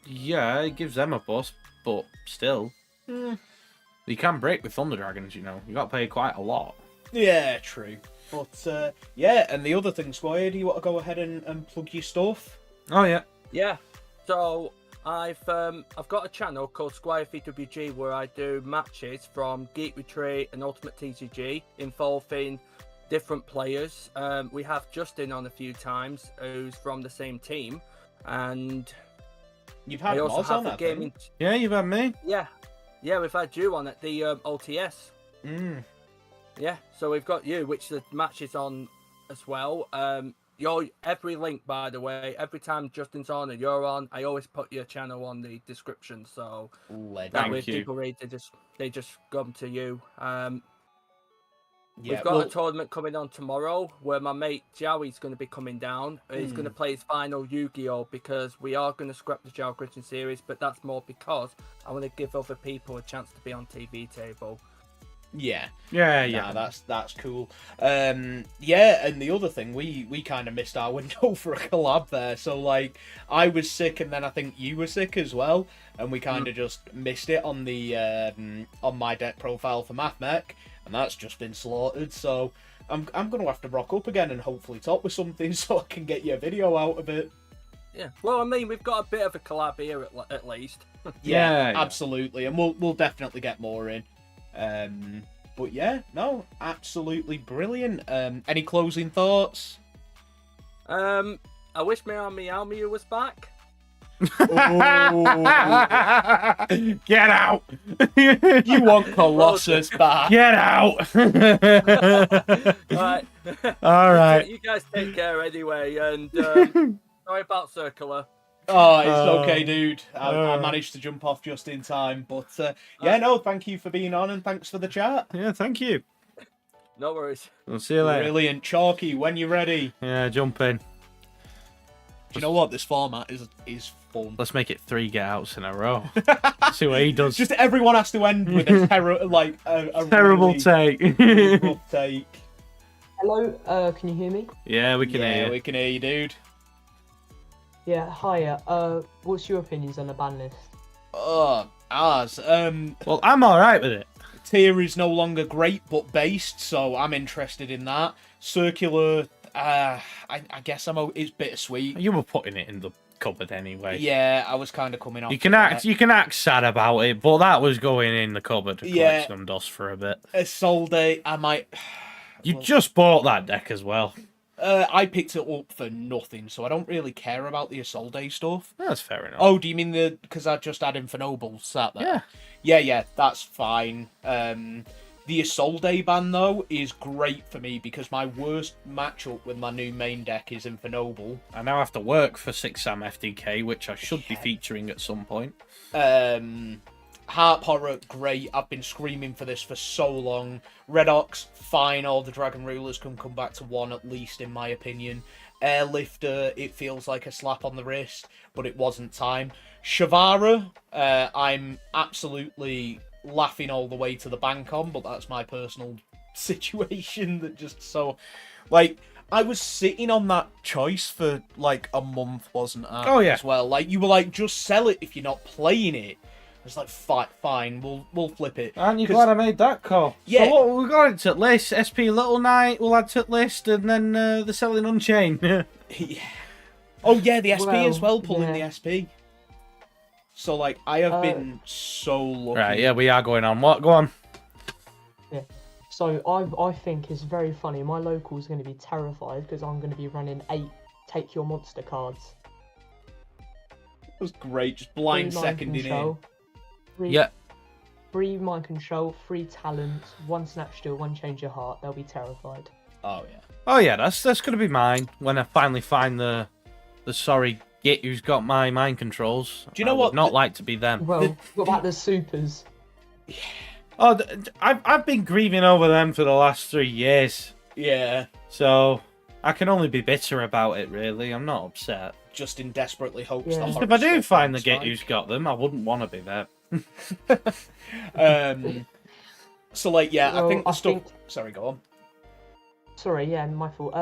Yeah, it gives them a boost, but still, you can break with Thunder Dragons. You know, you got to pay quite a lot. Yeah, true. But yeah, and the other thing, Squire, do you want to go ahead and plug your stuff? Oh yeah. Yeah. So I've got a channel called Squire VWG where I do matches from Geek Retreat and Ultimate TCG involving different players. We have Justin on a few times, who's from the same team, and You've had I also Moz have on a that gaming. Yeah, you've had me. Yeah, we've had you on at the OTS. Yeah, so we've got you, which the match is on as well. Every link, by the way, every time Justin's on and you're on, I always put your channel on the description, so that way people read, they just come to you. We've got a tournament coming on tomorrow where my mate Joey's going to be coming down. He's going to play his final YuGiOh because we are going to scrap the Joe Christian series, but that's more because I want to give other people a chance to be on TV table. Yeah. Yeah. Nah, that's cool. Yeah, and the other thing, we kind of missed our window for a collab there. So like, I was sick, and then I think you were sick as well, and we kind of just missed it on the on my deck profile for MathMech, and that's just been slaughtered. So I'm gonna have to rock up again and hopefully top with something so I can get you a video out of it. Yeah. Well, I mean, we've got a bit of a collab here at least. Yeah, absolutely, and we'll definitely get more in. But yeah, no, absolutely brilliant. Any closing thoughts? I wish Meow Mew was back. Get out! You want Colossus back? Get out! Right. All right. You guys take care anyway, and sorry about Circular. Oh, it's okay, dude. I managed to jump off just in time. But yeah, no, thank you for being on and thanks for the chat. Yeah, thank you. No worries. We'll see you later. Brilliant. Chalky, when you're ready. Yeah, jump in. Do you know what? This format is fun. Let's make it 3 get outs in a row. See what he does. Just everyone has to end with a terrible really take. rough take. Hello, can you hear me? Yeah, we can hear Yeah, you. we can hear you, dude. Yeah, hiya. What's your opinions on the ban list? Ours. Well, I'm alright with it. Tier is no longer great, but based, so I'm interested in that. Circular, I guess it's bittersweet. You were putting it in cupboard anyway. Yeah, I was kind of coming off. You can act sad about it, but that was going in the cupboard to Yeah. collect some dust for a bit. A Solday, I might. You Well, just bought that deck as well. I picked it up for nothing, so I don't really care about the Isolde stuff. That's fair enough. Oh, do you mean because I just had Infernoble sat there? Yeah. Yeah, that's fine. The Isolde ban, though, is great for me because my worst matchup with my new main deck is Infernoble. I now have to work for 6 Sam FDK, which I should be featuring at some point. Harp Horror, great. I've been screaming for this for so long. Red Ox, fine. All the Dragon Rulers can come back to 1 at least, in my opinion. Airlifter, it feels like a slap on the wrist, but it wasn't time. Shavara, I'm absolutely laughing all the way to the bank on, but that's my personal situation that just so... Like, I was sitting on that choice for, like, a month, wasn't I? Oh, yeah. As well. Like, you were like, just sell it if you're not playing it. It's like, fine, we'll flip it. Aren't you glad I made that call? Yeah. So what, we got it to list. SP Little Knight, we'll add to list, and then the Selling Unchained. Yeah. Oh, yeah, the SP as well, pulling yeah. the SP. So, like, I have been so lucky. Right, yeah, we are going on. What? Go on. Yeah. So I think it's very funny. My local's going to be terrified because I'm going to be running 8 Take Your Monster cards. It was great, just blind 3 mind seconding in. control, 3, Yeah. 3 mind control, 3 talents, 1 snatch steal, 1 change your heart. They'll be terrified. Oh, yeah. Oh, yeah, that's going to be mine when I finally find the sorry git who's got my mind controls. Do you know I would what? not like to be them. Well, what about the supers? Oh, I've been grieving over them for the last 3 years. Yeah. So I can only be bitter about it, really. I'm not upset. Just in desperately hopes Yeah. the If horror I do stuff find the comes git back. who's got them, I wouldn't want to be there. So, like, yeah, I Well, think the I stuff... think- Sorry, go on. Sorry, yeah, my fault.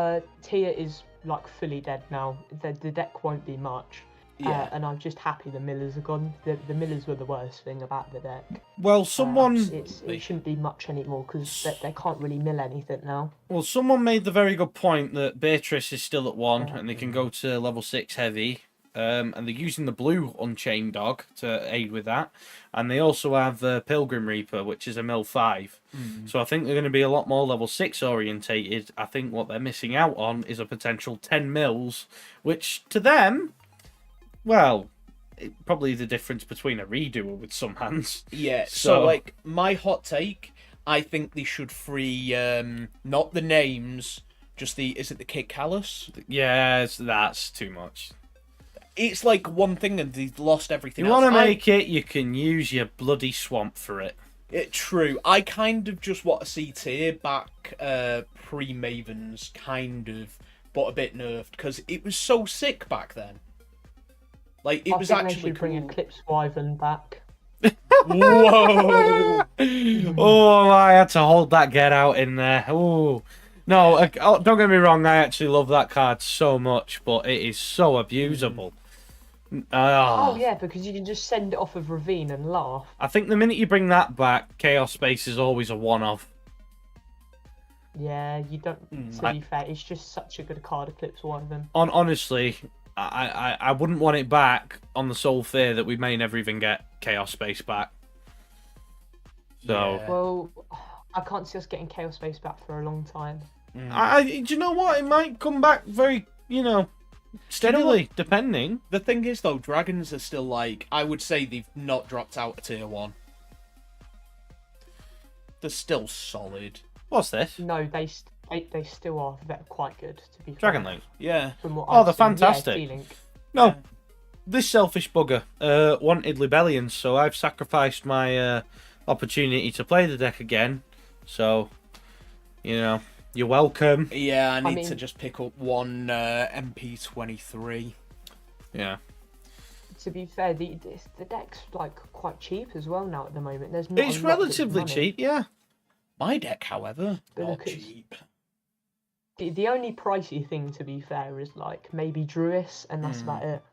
Tia is like fully dead now. The deck won't be much. Yeah. And I'm just happy the Millers are gone. The Millers were the worst thing about the deck. Well, someone It shouldn't be much anymore because they can't really mill anything now. made the very good point that Beatrice is still at 1 and they can go to level 6 heavy. And they're using the blue Unchained Dog to aid with that. And they also have the Pilgrim Reaper, which is a mill 5. So I think they're going to be a lot more level 6 orientated. I think what they're missing out on is a potential 10 mills, which to them, well, probably the difference between a redoer with some hands. Yeah, So- so, like, my hot take, I think they should free, not the names, just is it the Kid Callus? Yes, that's too much. It's like one thing and they've lost everything You else. want to make it, you can use your bloody swamp for it. True. I kind of just want to see Tier back pre-Mavens, kind of, but a bit nerfed, because it was so sick back then. Like, it I was think they actually should bring cool. Eclipse Wyvern back. Whoa! Oh, I had to hold that get out in there. Oh, no, don't get me wrong. I actually love that card so much, but it is so abusable. Oh yeah, because you can just send it off of Ravine and laugh. I think the minute you bring that back, Chaos Space is always a one-off. Yeah, you don't. To be fair, it's just such a good card, Eclipse Wyvern. Honestly, I wouldn't want it back on the sole fear that we may never even get Chaos Space back. So, Yeah. Well, I can't see us getting Chaos Space back for a long time. do you know what? It might come back very, steadily, depending. The thing is, though, Dragons are still, like, I would say they've not dropped out of Tier 1. They're still solid. What's this? No, they still are quite good, to be fair. Dragon Link. Yeah. From what Oh, I've they're seen. fantastic. Yeah, T-Link. No, this selfish bugger wanted Libellion, so I've sacrificed my opportunity to play the deck again. So, you're welcome. Yeah, I need mean- to just pick up one MP23. Yeah. To be fair, the deck's like quite cheap as well now at the moment. There's not It's a lot that's relatively running. cheap, yeah. My deck, however, But not look, it's- cheap. The only pricey thing, to be fair, is like maybe Druis, and that's about it.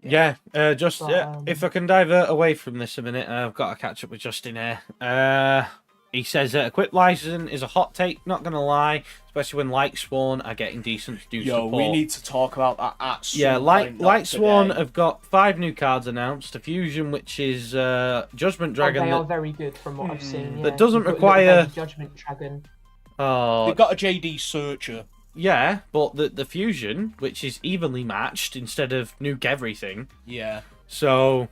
Yeah, But, if I can divert away from this a minute, I've got to catch up with Justin here. He says that Equip License is a hot take, not going to lie, especially when Light Sworn are getting decent do support. we need to talk about that at some Yeah, point, not Light Sworn today. have got 5 new cards announced. A fusion, which is Judgment Dragon. They are very good from what I've seen. Yeah. That doesn't You've got require- little baby Judgment Dragon. They've got a JD Searcher. Yeah, but the fusion, which is evenly matched instead of nuke everything. Yeah. So,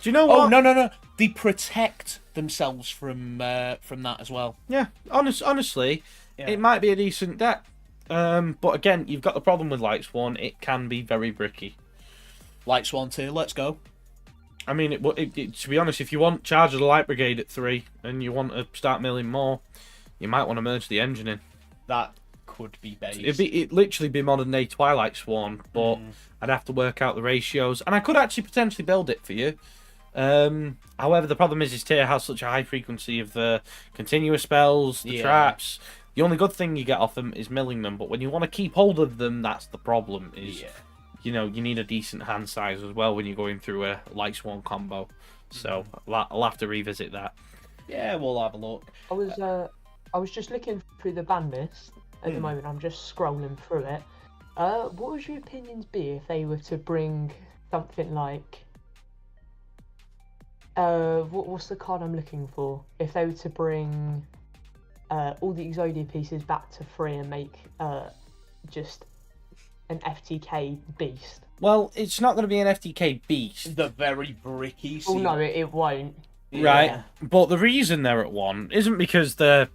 do you know what? Oh, no. They protect themselves from that as well. Yeah, honestly, Yeah. it might be a decent deck. But again, you've got the problem with Light Sworn. It can be very bricky. Light Swan 2, let's go. I mean, to be honest, if you want Charge of the Light Brigade at 3 and you want to start milling more, you might want to merge the engine in. That could be based. It'd literally be modern day Twilight Sworn, but I'd have to work out the ratios, and I could actually potentially build it for you. However, the problem is his tier has such a high frequency of the continuous spells, the traps. The only good thing you get off them is milling them, but when you want to keep hold of them, that's the problem. You need a decent hand size as well when you're going through a Light Sworn combo. So I'll have to revisit that. Yeah, we'll have a look. I was just looking through the ban list at the moment. I'm just scrolling through it. What would your opinions be if they were to bring something like what's the card I'm looking for? If they were to bring all the Exodia pieces back to 3 and make just an FTK beast. Well, it's not going to be an FTK beast. The very bricky Oh no, it won't. Right, Yeah. but the reason they're at 1 isn't because they're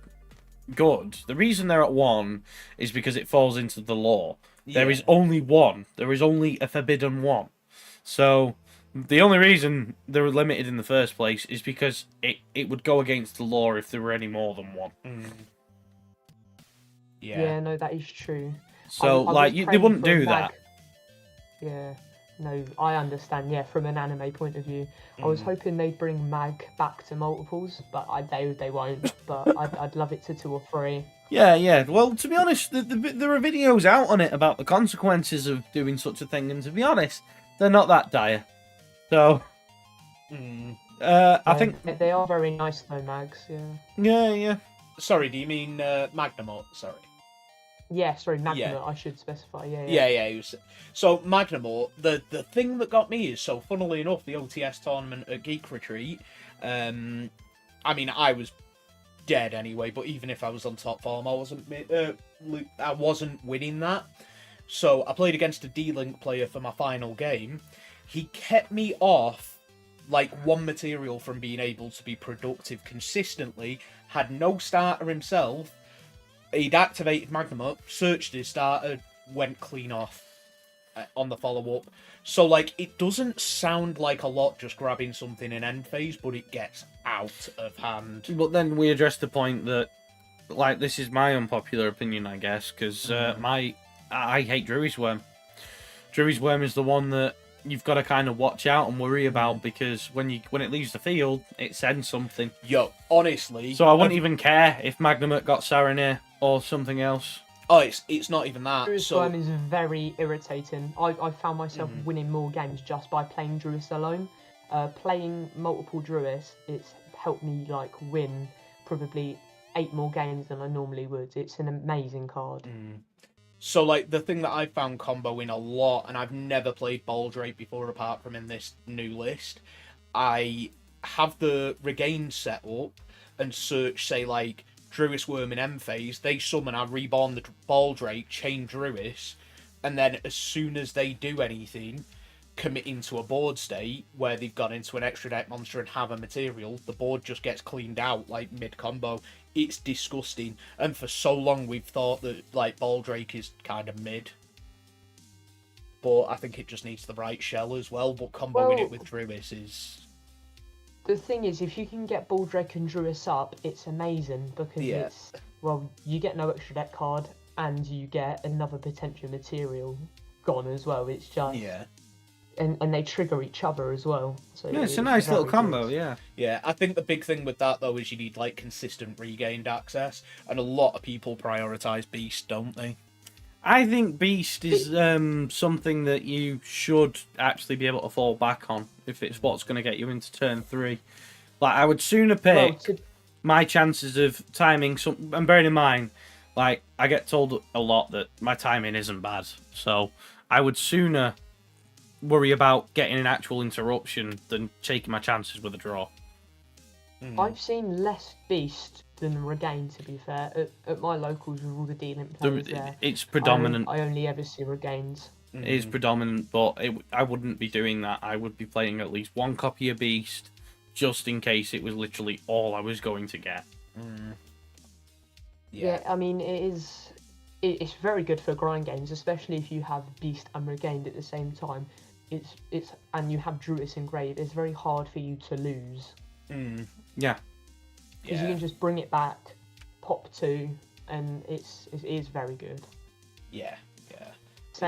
good. The reason they're at 1 is because it falls into the law. There is only one. There is only a forbidden one. So the only reason they were limited in the first place is because it would go against the law if there were any more than one. Yeah, no, that is true. So I was they praying wouldn't for a do that. Yeah, no, I understand. Yeah, from an anime point of view, I was hoping they'd bring Mag back to multiples, but they won't. But I'd love it to 2 or 3. Yeah. Well, to be honest, there are videos out on it about the consequences of doing such a thing, and to be honest, they're not that dire. So, I think They are very nice though, Mags. Yeah. Yeah. Sorry, do you mean Magnamot? Sorry. Yeah, sorry, Magnamot, Yeah. I should specify. Yeah. Yeah. So Magnamot, the thing that got me is, so funnily enough, the OTS tournament at Geek Retreat. I mean, I was dead anyway, but even if I was on top form, I wasn't winning that. So I played against a D-Link player for my final game. He kept me off like 1 material from being able to be productive consistently. Had no starter himself. He'd activated Magnamot, searched his starter, went clean off on the follow-up. So, like, it doesn't sound like a lot just grabbing something in end phase, but it gets out of hand. But then we addressed the point that, like, this is my unpopular opinion, I guess, because I hate Druid's Worm. Druid's Worm is the one that you've got to kind of watch out and worry about, because when it leaves the field, it sends something. Yo, honestly... So I wouldn't even care if Magnamot got Saranir or something else. Oh, it's not even that. Druid's Worm is very irritating. I found myself winning more games just by playing Druid's alone. Playing multiple Druids, it's helped me like win probably 8 more games than I normally would. It's an amazing card. So, like, the thing that I found comboing a lot, and I've never played Baldrake before apart from in this new list, I have the Regain set up and search, say, like, Druid's Worm in M phase. They summon, I reborn the Baldrake, chain Druid's, and then as soon as they do anything, commit into a board state where they've gone into an extra deck monster and have a material, the board just gets cleaned out, like, mid-combo. It's disgusting, and for so long we've thought that like Baldrake is kind of mid, but I think it just needs the right shell as well. But comboing it with Druid's is... The thing is, if you can get Baldrake and Druid's up, it's amazing, because it's, well, you get no extra deck card and you get another potential material gone as well. It's just and they trigger each other as well. So Yeah, it's a nice little very combo, good. yeah. Yeah, I think the big thing with that though is you need like consistent regained access, and a lot of people prioritize Beast, don't they? I think Beast is something that you should actually be able to fall back on if it's what's going to get you into turn 3. Like, I would sooner pick my chances of timing some, and bearing in mind, like, I get told a lot that my timing isn't bad, so I would sooner worry about getting an actual interruption than taking my chances with a draw. I've seen less Beast than Regain, to be fair. At my locals with all the dealing players there, It's predominant. I only ever see Regains. It is predominant, but I wouldn't be doing that. I would be playing at least one copy of Beast, just in case it was literally all I was going to get. Yeah, I mean, it's very good for grind games, especially if you have Beast and Regained at the same time. It's and you have Druidus and Grave. It's very hard for you to lose. Yeah. Because you can just bring it back, pop 2, and it is very good. Yeah.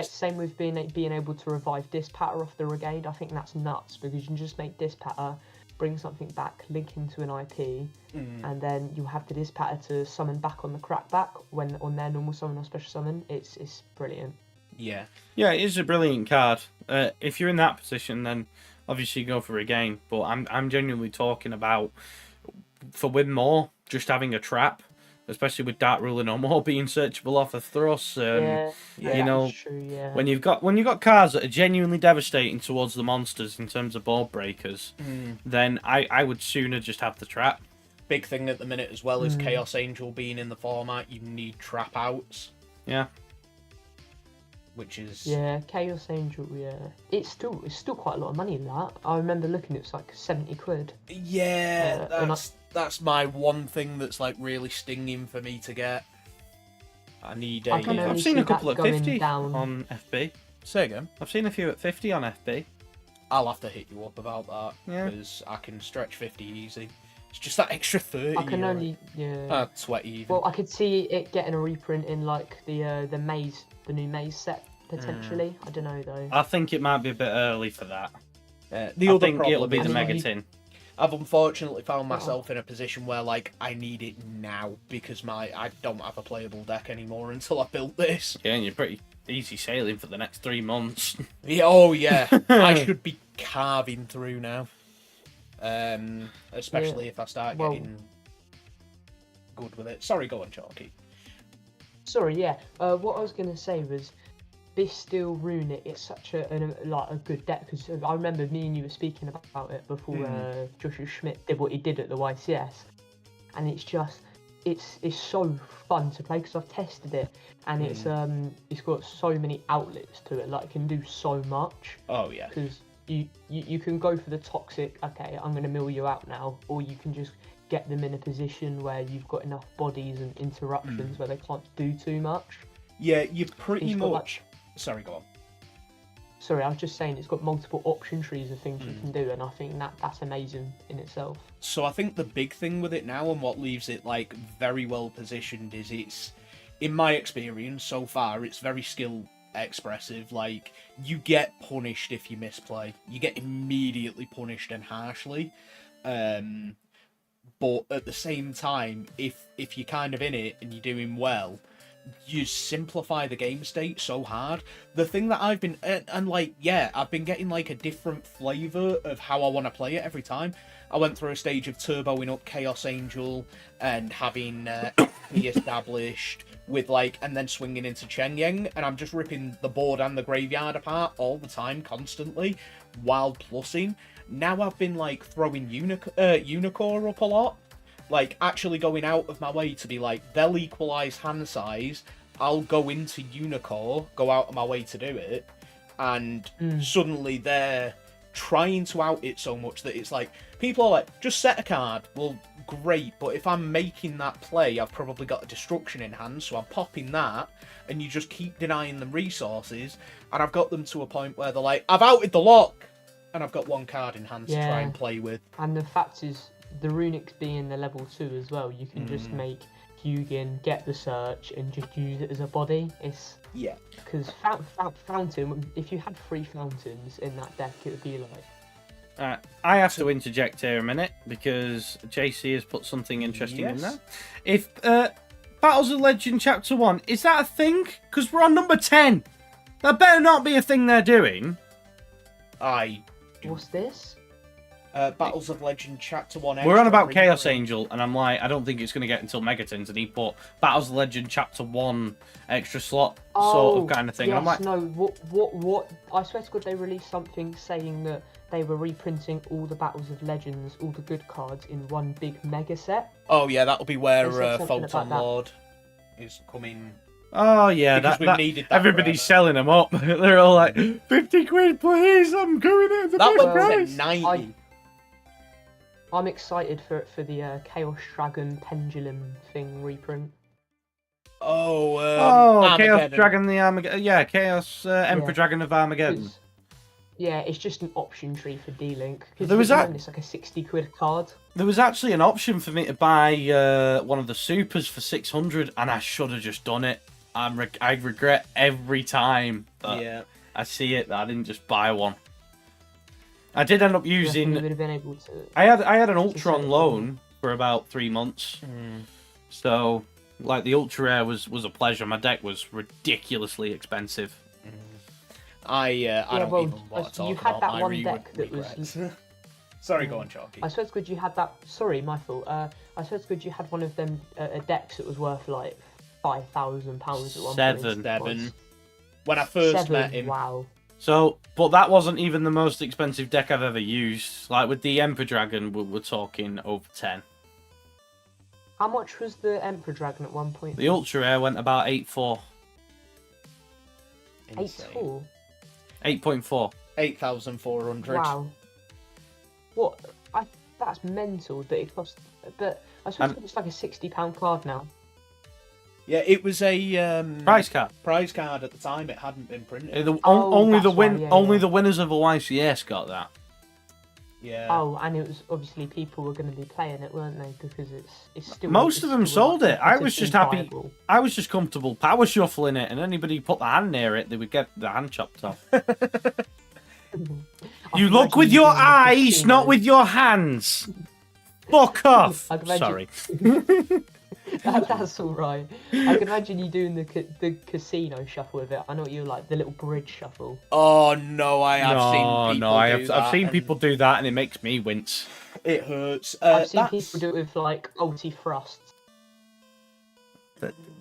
Same with being able to revive Dispatter off the Regained. I think that's nuts because you can just make Dispatter, bring something back, link into an IP, and then you have the Dispatter to summon back on the Crackback when on their normal summon or special summon. It's brilliant. Yeah. Yeah, it is a brilliant card. If you're in that position, then obviously you go for Regain. But I'm genuinely talking about, for win more, just having a trap, especially with Dark Ruler no more being searchable off of Thrust. You know, true, yeah. when you've got cards that are genuinely devastating towards the monsters in terms of board breakers, then I would sooner just have the trap. Big thing at the minute as well is Chaos Angel being in the format. You need trap outs. Yeah. Which is Chaos Angel. Yeah, it's still quite a lot of money in that. I remember looking, it's like 70 quid. Yeah, that's my one thing that's like really stinging for me to get. I need a. I've seen a couple at 50 down. on FB. Say again. I've seen a few at 50 on FB. I'll have to hit you up about that because I can stretch 50 easy. It's just that extra 30. I can only 20 even. Well, I could see it getting a reprint in like the new maze set potentially. I don't know though. I think it might be a bit early for that. I think it'll be the Mega Tin. I've unfortunately found myself in a position where like I need it now because I don't have a playable deck anymore until I built this. Yeah, and you're pretty easy sailing for the next 3 months. Yeah, I should be carving through now. Especially if I start getting good with it. Sorry, go on, Chalky. Sorry, yeah. What I was gonna say was, this Steel Runic is such a good deck because I remember me and you were speaking about it before Joshua Schmidt did what he did at the YCS, and it's so fun to play because I've tested it and it's got so many outlets to it. Like, it can do so much. Oh yeah. Because you can go for the toxic. Okay, I'm gonna mill you out now, or you can just get them in a position where you've got enough bodies and interruptions where they can't do too much. Yeah, you pretty much. Sorry, go on. Sorry, I was just saying it's got multiple option trees of things you can do, and I think that's amazing in itself. So I think the big thing with it now and what leaves it like very well positioned is it's, in my experience so far, it's very skill expressive. Like, you get punished if you misplay. You get immediately punished and harshly. But at the same time, if you're kind of in it and you're doing well, you simplify the game state so hard. The thing that I've been I've been getting like a different flavour of how I want to play it every time. I went through a stage of turboing up Chaos Angel and having me established with and then swinging into Cheng Yang, and I'm just ripping the board and the graveyard apart all the time, constantly, while plussing. Now I've been throwing Unicorn up a lot. Actually going out of my way to be they'll equalise hand size, I'll go into Unicorn, go out of my way to do it, and suddenly they're trying to out it so much that it's people are just set a card. Well, great, but if I'm making that play, I've probably got a destruction in hand, so I'm popping that, and you just keep denying them resources, and I've got them to a point where they're I've outed the lock, and I've got one card in hand to try and play with. And the fact is, the Runics being the level 2 as well, you can just make Hugin, get the search, and just use it as a body. Because Fountain, if you had 3 Fountains in that deck, it would be I have to interject here a minute because JC has put something interesting in there. If Battles of Legend Chapter 1, is that a thing? Because we're on number 10. That better not be a thing they're doing. What's this? Battles of Legend Chapter 1 We're on extra about Chaos reprint. Angel, and I'm like, I don't think it's going to get until Megatons, and he put Battles of Legend Chapter 1 extra slot sort of kind of thing. Yes, And I'm like, no, what? I swear to God, they released something saying that they were reprinting all the Battles of Legends, all the good cards in one big mega set. Oh yeah, that'll be where They said something Photon about that. Lord is coming. oh yeah, Because we've that needed that everybody's forever. selling them up. They're all like, 50 quid, please, I'm going at the That best one price. said 90. I'm excited for the Chaos Dragon Pendulum thing reprint. Oh, Chaos Armageddon. Dragon, the Armageddon. Yeah, Chaos Emperor Yeah. Dragon of Armageddon. 'Cause, yeah, it's just an option tree for D-Link. There was It's like a 60 quid card. There was actually an option for me to buy one of the supers for 600, and I should have just done it. I regret every time that Yeah. I see it that I didn't just buy one. I did end up You using. would have been able to. I had an Ultra sell on it. loan for about 3 months, so like the Ultra Rare was a pleasure. My deck was ridiculously expensive. I don't well, even want to you talk had about that my one deck that was- regrets. Sorry, go on, Chalky. I swear to God, you had that. Sorry, my fault. I swear to God, you had one of them decks that was worth like £5,000 at one Seven. point. Seven. When I first Seven. met him. Wow. So, but that wasn't even the most expensive deck I've ever used. Like with the Emperor Dragon, we're talking over 10. How much was the Emperor Dragon at one point? The Ultra Rare went about 8.4. 8.4. 8.4. 8,400. Wow. What? That's mental that it cost. But I suppose it's like a £60 card now. Yeah, it was a Price card. prize card at the time. It hadn't been printed. Only that's why, only yeah. the winners of the YCS got that. Yeah. Oh, and it was obviously people were going to be playing it, weren't they? Because it's still. Most it's of them still, sold like, it. I was just happy. viable. I was just comfortable power shuffling it, and anybody who put the hand near it, they would get the hand chopped off. I You can look imagine with you your doing the eyes, casino. not with your hands. Fuck off. I can imagine- Sorry. That's all right. I can imagine you doing the casino shuffle with it. I know what you like, the little bridge shuffle. Oh no, I have seen people I've do that, seen and people do that, and it makes me wince. It hurts. I've seen That's- people do it with like ulti thrusts.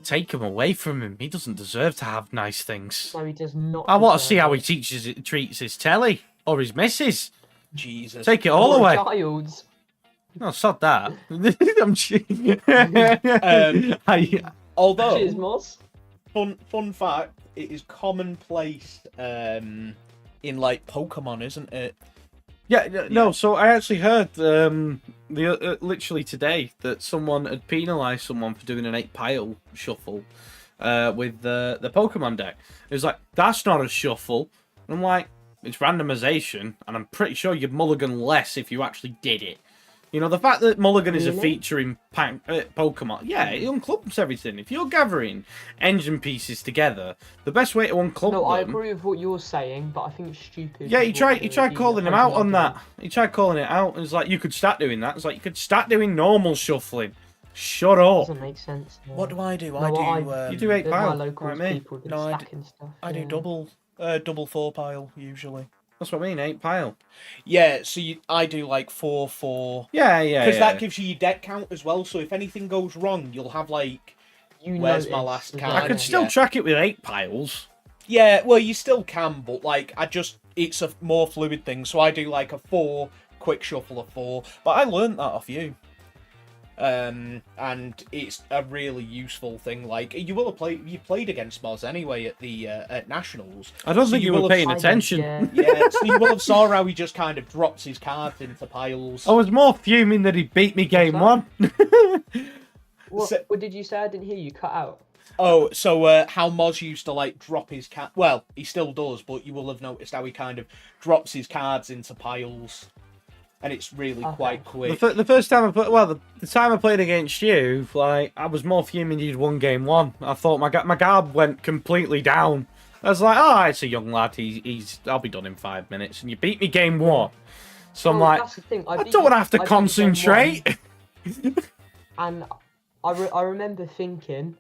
Take him away from him. He doesn't deserve to have nice things. So he does not. I want to deserve see how it. he treats his telly or his missus. Jesus. Take it all Or a away. child's. No, sod that. I'm cheating. Although, Cheers, Moss. fun fact, it is commonplace in like Pokemon, isn't it? Yeah, no. So I actually heard literally today that someone had penalised someone for doing an 8-pile shuffle with the Pokemon deck. It was like, that's not a shuffle. And I'm like, it's randomization, and I'm pretty sure you'd mulligan less if you actually did it. You know, the fact that mulligan is a Really? feature in Pokemon, yeah, it unclubs everything. If you're gathering engine pieces together, the best way to unclub No, them... I agree with what you're saying, but I think it's stupid. Yeah, he what tried the calling him out on Pokemon that. do. He tried calling it out. It's like, you could start doing that. It's like, you could start doing normal shuffling. Shut up. Doesn't make sense. Yeah. What do I do? No, I do. You do 8 There's my pile, locals like me. people that No, I stack and stuff. I do yeah. double 4-pile usually. That's what I mean, 8 pile. Yeah, so I do like 4-4. Yeah. Because that gives you your deck count as well. So if anything goes wrong, you'll have like, You where's my notice last as card? I well, could yeah. still Yeah. track it with 8 piles. yeah. Well, you still can, but like it's a more fluid thing. So I do like a 4 quick shuffle of 4. But I learned that off you. And it's a really useful thing. Like you played against Moz anyway at the at Nationals. I don't So think you will were have paying I did, attention. yeah. Yeah, so you will have saw how he just kind of drops his cards into piles. I was more fuming that he beat me game What's 1. What did you say? I didn't hear you. Cut out. Oh, so how Moz used to like drop his card. Well, he still does, but you will have noticed how he kind of drops his cards into piles, and it's really Okay. quite quick. The first time I played, well, the time I played against you, like, I was more fuming you'd won game 1. I thought my guard went completely down. I was like, oh, it's a young lad. I'll be done in 5 minutes. And you beat me game 1. So I'm Well, like, that's the thing. I don't want to have to I beat you game concentrate. one, and I remember thinking,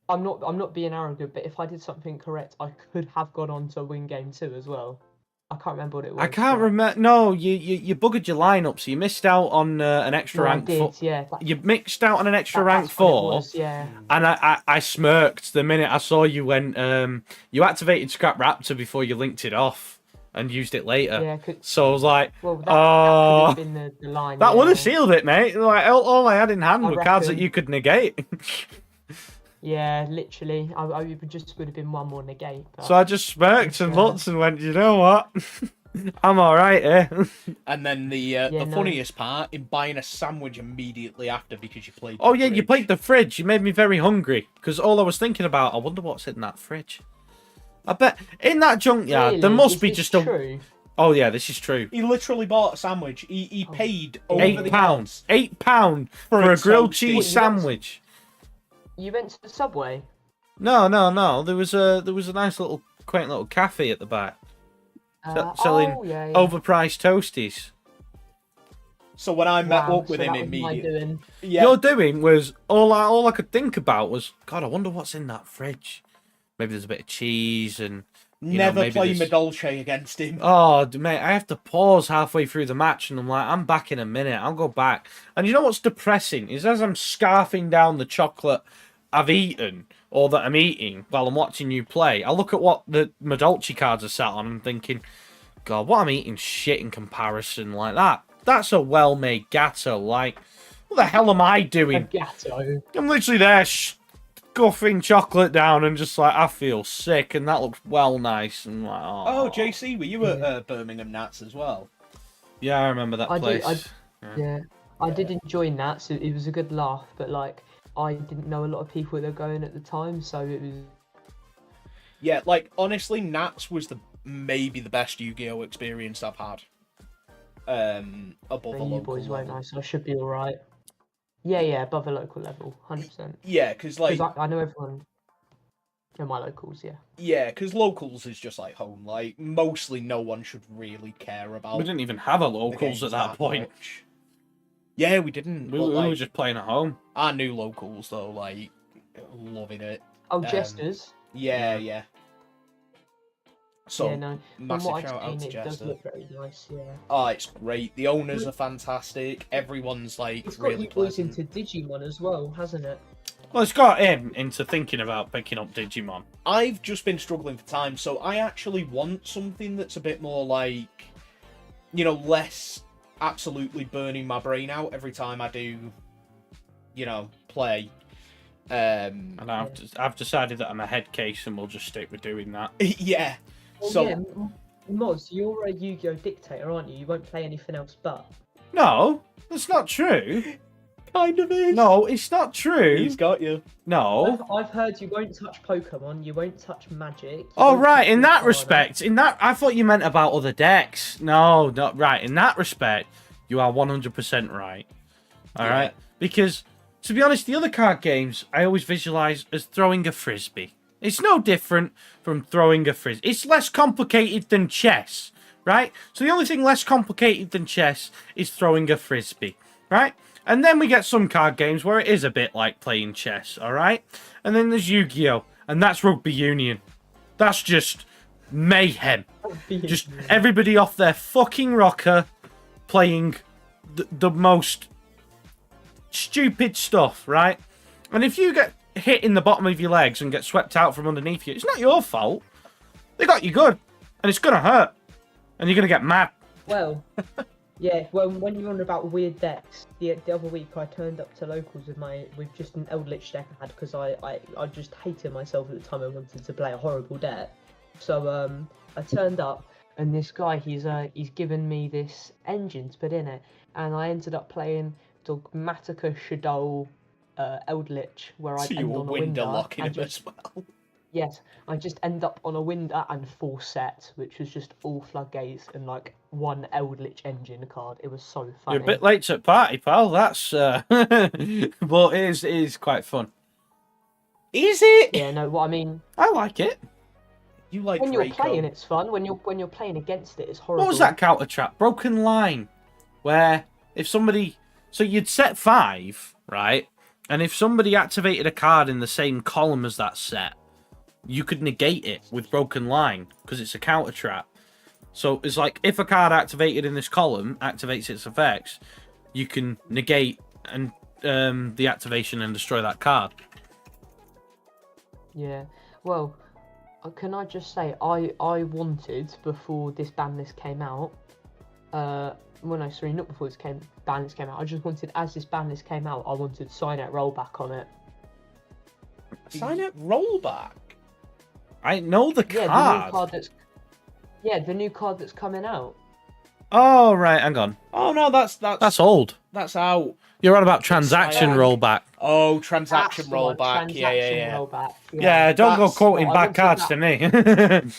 I'm not being arrogant, but if I did something correct, I could have gone on to win game 2 as well. I can't remember what it was. I can't but- remember. No, you buggered your lineup, so you missed out on an extra No, I rank did, 4. yeah. You mixed out on an extra rank That's what it 4. was, yeah. And I smirked the minute I saw you when you activated Scrap Raptor before you linked it off and used it later. Yeah, So I was like, well, that could oh, have been the line. that would have yeah. sealed it, mate. Like all I had in hand I were cards that reckon. you could negate. Yeah, literally. I would have been one more negate. But So I just smirked and Yeah. looked and went, you know what? I'm all right here. And then the no. funniest part in buying a sandwich immediately after because you played. Oh the yeah, you fridge. played the fridge. You made me very hungry because all I was thinking about, I wonder what's in that fridge. I bet in that junkyard there Really? must Is be this just a. true? Oh yeah, this is true. He literally bought a sandwich. He Oh. paid over £8. the odds. £8 for a its grilled toasties. cheese What, sandwich. You went to the Subway? No. There was a nice little quaint little cafe at the back selling oh, yeah, yeah. overpriced toasties. So when I met Wow, up with so him that was my immediately, doing. yeah, Your doing was all I could think about was, God, I wonder what's in that fridge. Maybe there's a bit of cheese and never maybe play there's- Medolce against him. Oh, mate, I have to pause halfway through the match, and I'm like, I'm back in a minute. I'll go back. And you know what's depressing is as I'm scarfing down the chocolate I've eaten or that I'm eating while I'm watching you play, I look at what the Medolce cards are sat on and thinking, God, what I'm eating shit in comparison like that. That's a well-made gatto. Like, what the hell am I A doing? gatto. I'm literally there scuffing chocolate down and just like, I feel sick, and that looks well nice. And like, Oh, JC, were you at Birmingham Nats as well? Yeah, I remember that I did- place. Yeah, I did enjoy that, so it was a good laugh. But like, I didn't know a lot of people that were going at the time, so it was. Yeah, like honestly, Nats was maybe the best Yu-Gi-Oh experience I've had. Above a You local boys won't level. know, so I should be all right. Yeah, above a local level, 100%. Yeah, because like Because I know everyone in my locals. Yeah. yeah, because locals is just like home. Like mostly, no one should really care about. We didn't even have a the locals games at that point. much. Yeah, we didn't. We but, were like, just playing at home. our new locals though, like loving it. Oh, Jesters. Yeah. So yeah, no. From massive what shout I've out seen, to it does Jester. look very nice. Yeah. Oh, it's great. The owners are fantastic. Everyone's like It's got really you boys pleasant. into Digimon as well, hasn't it? Well, it's got him into thinking about picking up Digimon. I've just been struggling for time, so I actually want something that's a bit more like, less absolutely burning my brain out every time I do, play. And I've decided that I'm a head case and we'll just stick with doing that. Yeah. Well, So yeah, Moz, you're a Yu-Gi-Oh dictator, aren't you? You won't play anything else but. No, that's not true. kind of is. No, it's not true. He's got you. No. I've heard you won't touch Pokemon, you won't touch Magic. you Oh, won't right, touch in that Arcana. respect, I thought you meant about other decks. No, not right. In that respect, you are 100% right. All right, because to be honest, the other card games I always visualize as throwing a frisbee. It's no different from throwing a frisbee. It's less complicated than chess, right? So the only thing less complicated than chess is throwing a frisbee, right? And then we get some card games where it is a bit like playing chess, all right? And then there's Yu-Gi-Oh, and that's rugby union. That's just mayhem. Just everybody off their fucking rocker playing the most stupid stuff, right? And if you get hit in the bottom of your legs and get swept out from underneath you, it's not your fault. They got you good, and it's gonna hurt, and you're gonna get mad. Well, yeah. Well, when you're on about weird decks, the other week I turned up to locals with just an Eldritch deck I had because I just hated myself at the time. I wanted to play a horrible deck, so I turned up and this guy he's given me this engine to put in it, and I ended up playing Dogmatica Shadow Eldritch where I So you end were on a window window locking and him just as well. yes, I just end up on a window and 4 set, which was just all floodgates and like 1 Eldritch engine card. It was so funny. You're a bit late to the party, pal. That's but it is quite fun. Is it? Yeah, no, what I mean, I like it. You like when Draco. you're playing, it's fun. When you're playing against it, it's horrible. What was that counter trap? Broken line, where if somebody, so you'd set 5, right? And if somebody activated a card in the same column as that set, you could negate it with broken line because it's a counter trap. So it's like if a card activated in this column activates its effects, you can negate and the activation and destroy that card. Yeah. Well, can I just say I wanted before this ban list came out. Well, no, sorry, not before ban list came out. I just wanted, as this ban list came out, I wanted sign out rollback on it. Sign up rollback. I know the Yeah, card. the new card that's. Yeah, the new card that's coming out. Oh right, hang on. Oh no, that's old. That's out. You're on about transaction rollback. Oh, transaction That's the one, rollback. Transaction rollback. Yeah, don't go That's- quoting I bad wanted cards that. to me.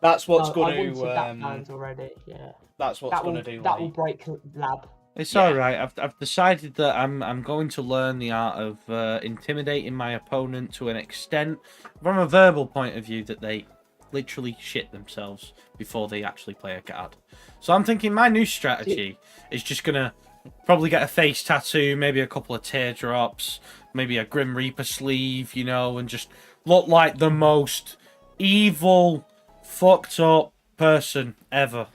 That's what's No, going I wanted that to. banned already. Yeah. That's what's going to do. That will break lab. It's Yeah. all right. I've decided that I'm going to learn the art of intimidating my opponent to an extent, from a verbal point of view, that they literally shit themselves before they actually play a card. So I'm thinking my new strategy is just gonna probably get a face tattoo, maybe a couple of teardrops, maybe a Grim Reaper sleeve, you know, and just look like the most evil, fucked up person ever.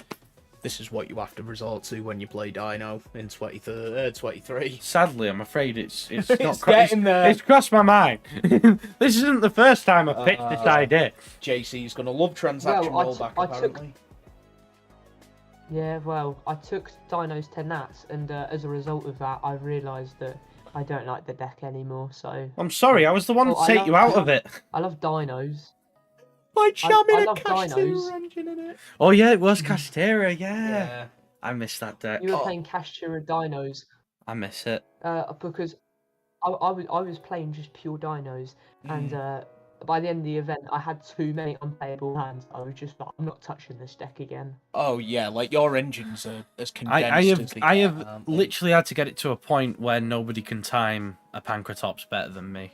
This is what you have to resort to when you play Dino in 23. Sadly, I'm afraid it's It's not getting there. It's crossed my mind. This isn't the first time I've pitched this idea. JC's going to love transaction Well, rollback, I took- apparently. Yeah, well, I took Dino's 10 nats, and as a result of that, I realised that I don't like the deck anymore. So I'm sorry, I was the one Well, to I take love- you out of it. I love Dinos. My I love Dinos. engine in it. Oh yeah, it was Castera, yeah. Yeah. I miss that deck. You were playing Kashtira Dinos I miss it. because I was playing just pure Dinos, and by the end of the event, I had too many unplayable hands. I was just like, I'm not touching this deck again. Oh yeah, like your engines are as condensed I as have they I get, have aren't they? literally had to get it to a point where nobody can time a Pancratops better than me.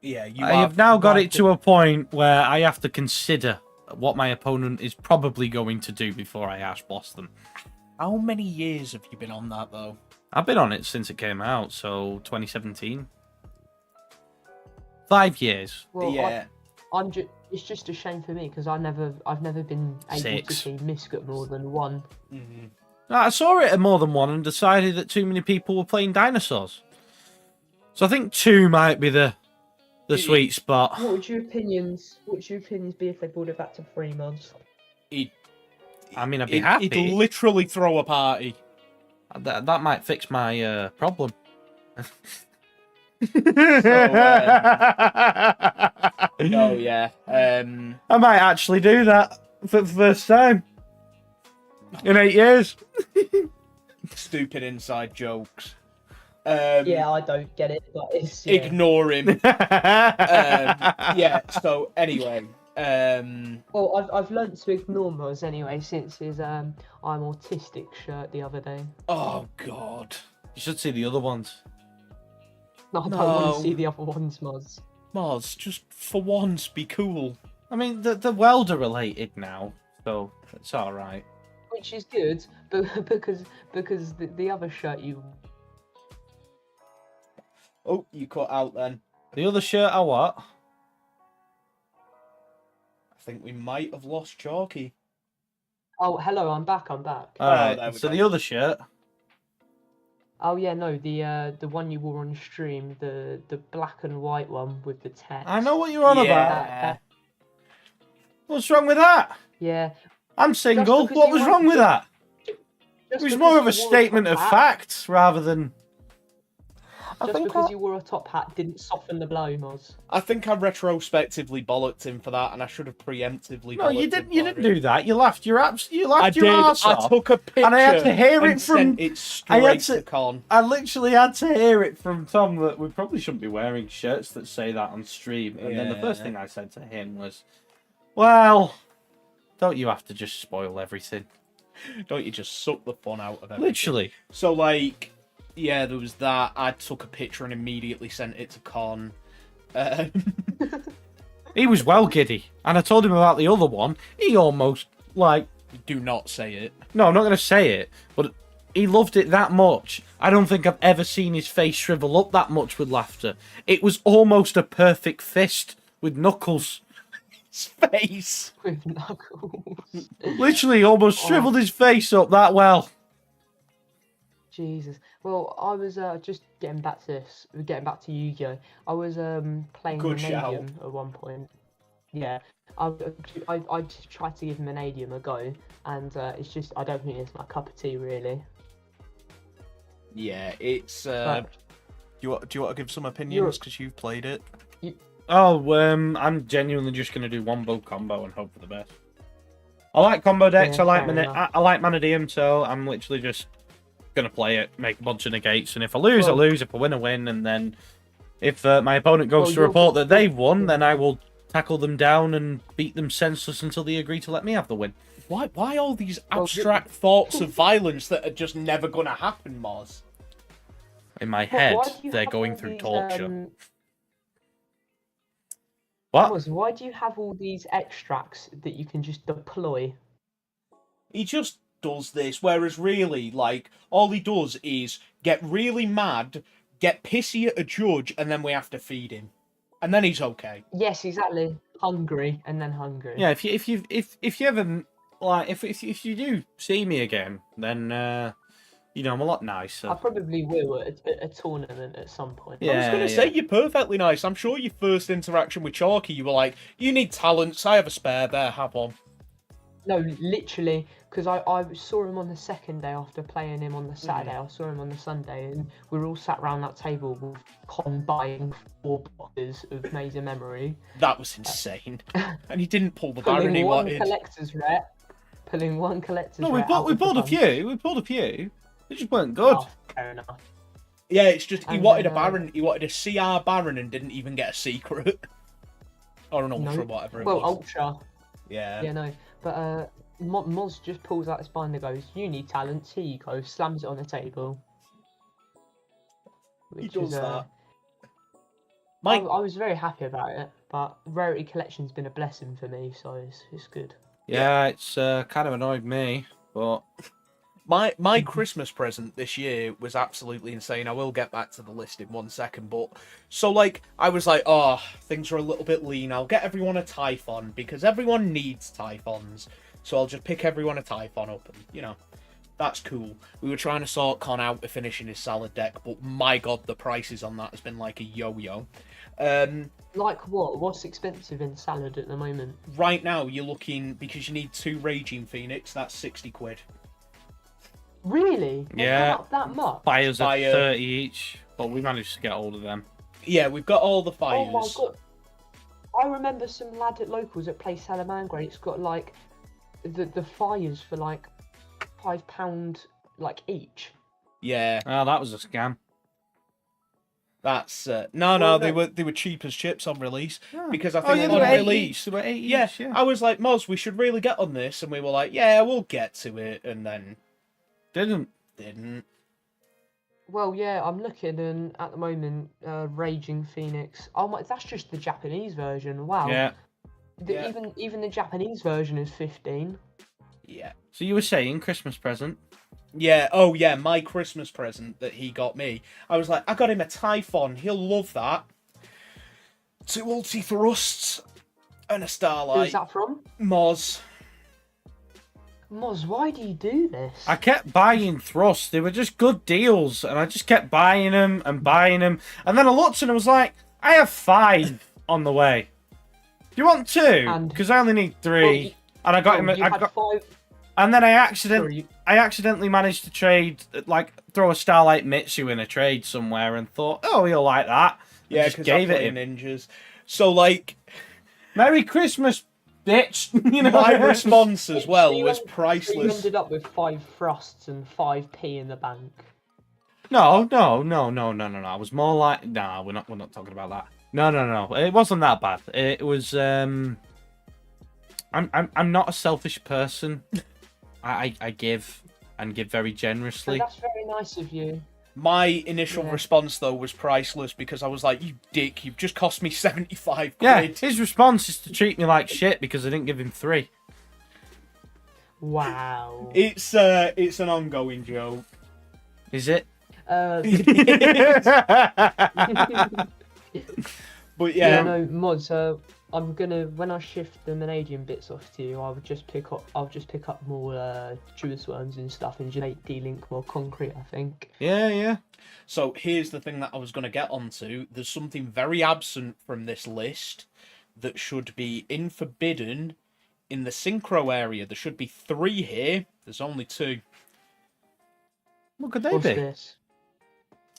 Yeah, you I have now got it to a point where I have to consider what my opponent is probably going to do before I Ash Boss them. How many years have you been on that though? I've been on it since it came out, so 2017. 5 years. Well, Yeah. I'm just. It's just a shame for me because I've never been able to 6. see Misk at more than one. I saw it at more than one and decided that too many people were playing dinosaurs. So I think 2 might be the sweet spot. What would your opinions be if they brought it back to 3 mods? I mean, I'd be happy. He'd literally throw a party. That might fix my problem. Oh yeah. I might actually do that for the first time in 8 years. Stupid inside jokes. Yeah, I don't get it, but it's Ignore him. Yeah. So anyway. Well, I've learnt to ignore mods anyway since his I'm autistic shirt the other day. Oh God. You should see the other ones. No, I don't want No. to see the other ones mods. Mars, just for once, be cool. I mean, the welder related now, so it's all right. Which is good, but because the other shirt you. Oh, you cut out then. The other shirt, I what? I think we might have lost Chalky. Oh, hello, I'm back. All there right. we So go. the other shirt. Oh yeah, no, the one you wore on stream, the black and white one with the text. I know what you're on Yeah. about. That- What's wrong with that? yeah. I'm single. because What you was want wrong with to- that? Just It was because more of you a wore statement top of hat- facts rather than. Just because you wore a top hat didn't soften the blow, Moz. I think I retrospectively bollocked him for that, and I should have preemptively. No, you bollocked didn't. him You for didn't it. do that. You laughed your I laughed your did. arse I off. took a picture and I had to hear it and from- sent it straight I had to to- Con. I literally had to hear it from Tom that we probably shouldn't be wearing shirts that say that on stream. And then the first Yeah. thing I said to him was, "Well, don't you have to just spoil everything?" Don't you just suck the fun out of everything? Literally. So like, yeah, there was that. I took a picture and immediately sent it to Con. He was well giddy, and I told him about the other one. He almost like. Do not say it. No, I'm not going to say it, but he loved it that much. I don't think I've ever seen his face shrivel up that much with laughter. It was almost a perfect fist with knuckles. face. with Knuckles. Literally almost shriveled his face up that well. Jesus. Well, I was just getting back to this. Getting back to Yu-Gi-Oh. I was playing Good Vanadium at one point. Yeah. I just tried to give Vanadium a go, and it's just I don't think it's my cup of tea really. Yeah, it's. But Do you want to give some opinions because you've played it? Oh, I'm genuinely just gonna do one bow combo and hope for the best. I like combo decks. Yeah, I like fair enough. I like Manadium, so I'm literally just gonna play it, make a bunch of negates, and if I lose, I Well- lose. If I win, I win, and then if my opponent goes Well, to you're- report that they've won, then I will tackle them down and beat them senseless until they agree to let me have the win. Why all these Well, abstract thoughts of violence that are just never gonna happen, Moz? In my Why head, do you they're have going all through these, torture. What? Moz, why do you have all these extracts that you can just deploy? He just does this, whereas really, like, all he does is get really mad, get pissy at a judge, and then we have to feed him, and then he's okay. Yes, exactly. Hungry and then hungry. Yeah, if you ever like if you do see me again, then you know I'm a lot nicer. I probably will at a tournament at some point. Yeah. I was gonna say you're perfectly nice. I'm sure your first interaction with Chalky, you were like, "You need talents. I have a spare. There, have one." No, literally, because I saw him on the second day after playing him on the Saturday. I saw him on the Sunday, and we were all sat around that table with Con buying 4 boxes of Maze of Memory, That was insane, and he didn't pull the Baron pulling he one wanted. collector's rep, pulling one collector's No, we rep. pulled a few. We pulled a few. They just weren't good. Oh, fair enough. Yeah, it's just he And wanted a then, Baron. He wanted a CR Baron and didn't even get a secret or an Ultra, No. whatever it Well, was. Ultra. Yeah. Yeah, no. But Moz just pulls out his binder, goes, "You need talents. Here you go." Slams it on the table. He does that. I Mike, was very happy about it, but Rarity Collection's been a blessing for me, so it's good. Yeah, it's kind of annoyed me, but my Christmas present this year was absolutely insane. I will get back to the list in 1 second, but so like I was like, oh, things are a little bit lean. I'll get everyone a Typhon because everyone needs Typhons. So I'll just pick everyone a Typhon up, and you know, that's cool. We were trying to sort Con out to finishing his salad deck, but my god, the prices on that has been like a yo-yo. Like what? What's expensive in salad at the moment? Right now, you're looking because you need 2 Raging Phoenix. That's 60 quid. Really? Yeah. That much? fires are Fire. 30 each. But we managed to get hold of them. Yeah, we've got all the fires. Oh my god! I remember some lad at locals that play Salamander. It's got like the fires for like £5 like each. Yeah, Oh, that was a scam. that's no, Well, they no. were cheap as chips on release Yeah. because I Oh, think yeah, they on were 8 release. each. They were 8 Yeah, each, yeah. I was like, Moz, we should really get on this, and we were like, yeah, we'll get to it, and then Didn't. didn't. Well, yeah, I'm looking, and at the moment, Raging Phoenix. Oh my, that's just the Japanese version. Wow. Yeah. Yeah. Even the Japanese version is 15. Yeah. So you were saying Christmas present? Yeah, oh yeah, my Christmas present that he got me. I was like, I got him a Typhon, he'll love that. 2 ulti thrusts and a Who's Starlight. that from? Moz. Moz, why do you do this? I kept buying thrusts. They were just good deals, and I just kept buying them and buying them. And then I looked and I was like, I have 5 on the way. Do you want 2? And- Because I only need 3. Well, and I got him. Oh, you I had got, 5. and then I Sorry, accidentally managed to trade, like, throw a Starlight Mitsu in a trade somewhere, and thought, oh, he'll like that. And Yeah, just because gave I it play him. ninjas. So like, Merry Christmas, bitch. You know. my response as well So you was end- So you priceless. ended up with 5 thrusts and 5p in the bank. No. I was more like, no, we're not talking about that. No. It wasn't that bad. It was. I'm not a selfish person. I give and give very So generously. that's very nice of you. My initial Yeah. response though was priceless because I was like, you dick, you've just cost me 75 Yeah, quid. his response is to treat me like shit because I didn't give him 3. Wow. It's an ongoing joke. Is it? But Yeah, yeah, no, Mods, I'm gonna when I shift the Manadian bits off to you, I'll just pick up more Jewess worms and stuff and just make D-Link more concrete, I think. Yeah. So here's the thing that I was going to get onto. There's something very absent from this list that should be in forbidden in the synchro area. There should be 3 here. There's only 2. What could they What's be? this?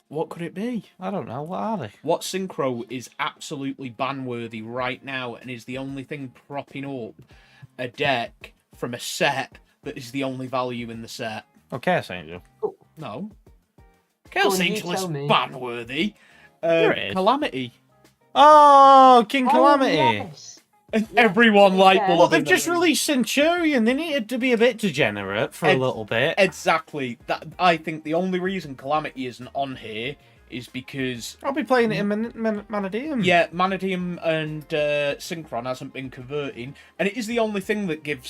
What could it be? I don't know. What are they? What synchro is absolutely ban-worthy right now and is the only thing propping up a deck from a set that is the only value in the set? Oh, Chaos Angel. No. Chaos Go on, you Angel is tell me. ban-worthy. There it is. Calamity. Oh, King Calamity. Oh, yes. And everyone like yeah. Well, loving they've just them. released Centurion. They needed to be a bit degenerate for a little bit. Exactly. That I think the only reason Calamity isn't on here is because I'll be playing it in Manadium. yeah, Manadium and Synchron hasn't been converting, and it is the only thing that gives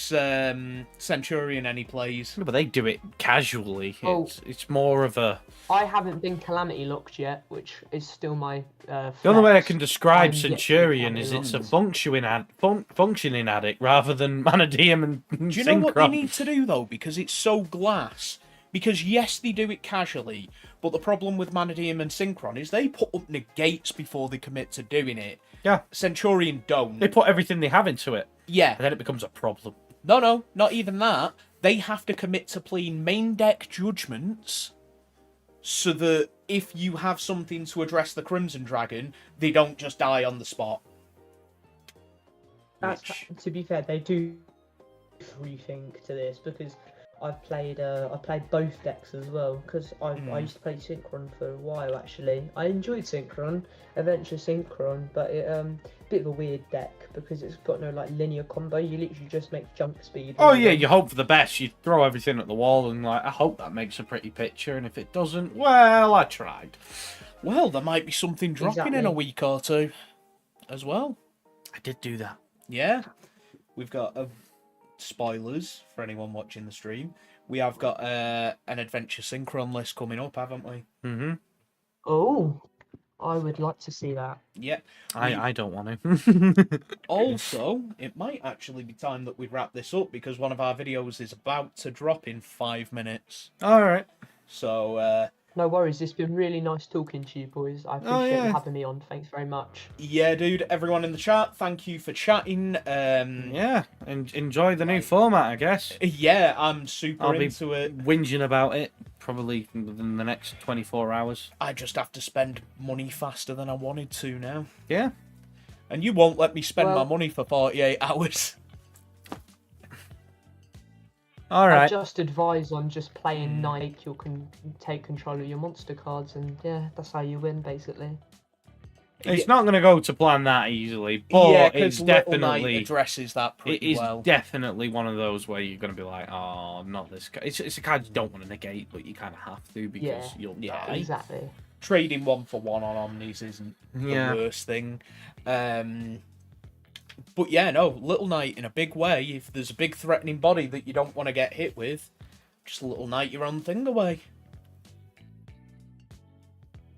Centurion any plays. No, but they do it casually. Oh. It's more of a... I haven't been Calamity locked yet, which is still my. The only way I flex. can describe I'm yet to be Centurion is Calamity it's a locked. functioning addict rather than Manadium and Do you know what they Synchron. need to do though? Because it's so glass. Because yes, they do it casually, but the problem with Manadium and Synchron is they put up negates before they commit to doing it. Yeah. Centurion don't. They put everything they have into it, Yeah. and then it becomes a problem. No, not even that. They have to commit to playing main deck judgments so that if you have something to address the Crimson Dragon, they don't just die on the spot. To be fair, they do rethink to this because I played both decks as well because I used to play Synchron for a while actually. I enjoyed Synchron, Adventure Synchron, but it bit of a weird deck because it's got no like linear combo. You literally just make jump speed. Oh yeah, you hope for the best. You throw everything at the wall and like, I hope that makes a pretty picture. And if it doesn't, well, I tried. Well, there might be something dropping in a Exactly. week or 2 as well. I did do that. Yeah. We've got spoilers for anyone watching the stream. We have got an Adventure Synchron list coming up, haven't we? Mm-hmm. Oh, I would like to see that. Yeah. I don't want to. Also, it might actually be time that we wrap this up because one of our videos is about to drop in 5 minutes. All right. So, No worries. It's been really nice talking to you, boys. I appreciate yeah. you having me on. Thanks very much. yeah, dude, everyone in the chat, thank you for chatting. Yeah, and enjoy the new format, I guess. Yeah, I'm super I'll be into it. whinging about it probably within the next 24 hours. I just have to spend money faster than I wanted to now. Yeah. And you won't let me spend Well- my money for 48 hours. All I right. just advise on just playing Night. You can take control of your monster cards, and yeah, that's how you win, basically. It's not going to go to plan that easily, but yeah, it's because Little Knight definitely addresses that it pretty is well. definitely one of those where you're going to be like, oh, not this guy. It's a card you don't want to negate, but you kind of have to because Yeah. you'll Yeah, die. Exactly. Trading 1 for 1 on Omnis isn't Yeah. the worst thing. But yeah, no, Little Knight in a big way. If there's a big threatening body that you don't want to get hit with, just Little Knight your own thing away.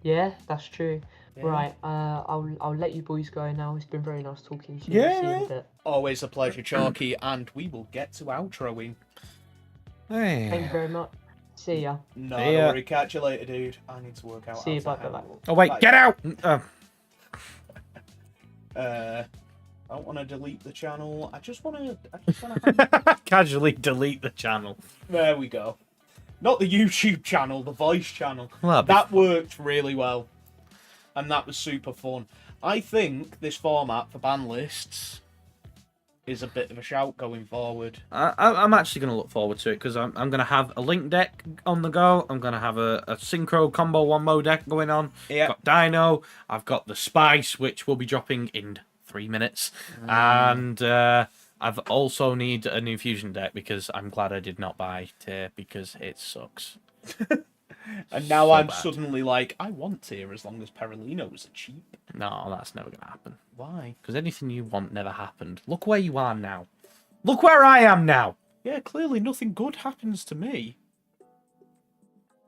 Yeah, that's true. Yeah. Right. I'll let you boys go now. It's been very nice talking to you. Yeah, See you in yeah. a bit. Always a pleasure, Chalky, and we will get to outroing. Thank you Hey. very much. See ya. No, See don't ya. worry, catch you later, dude. I need to work out. See you, how to bye, bye, handle- Oh wait, Bye. get out! I don't want to delete the channel. I just want to. Casually delete the channel. There we go. Not the YouTube channel, the voice channel. Well, That worked really well, and that was super fun. I think this format for ban lists is a bit of a shout going forward. I'm actually going to look forward to it because I'm going to have a Link deck on the go. I'm going to have a Synchro Combo 1-mo deck going on. Yeah. Got Dino. I've got the Spice, which will be dropping in 3 minutes. And I've also need a new Fusion deck because I'm glad I did not buy Tier because it sucks. And now So I'm bad. suddenly like, I want tier as long as Perilinos are cheap. No, that's never going to happen. Why? Because anything you want never happened. Look where you are now. Look where I am now. Yeah, clearly nothing good happens to me.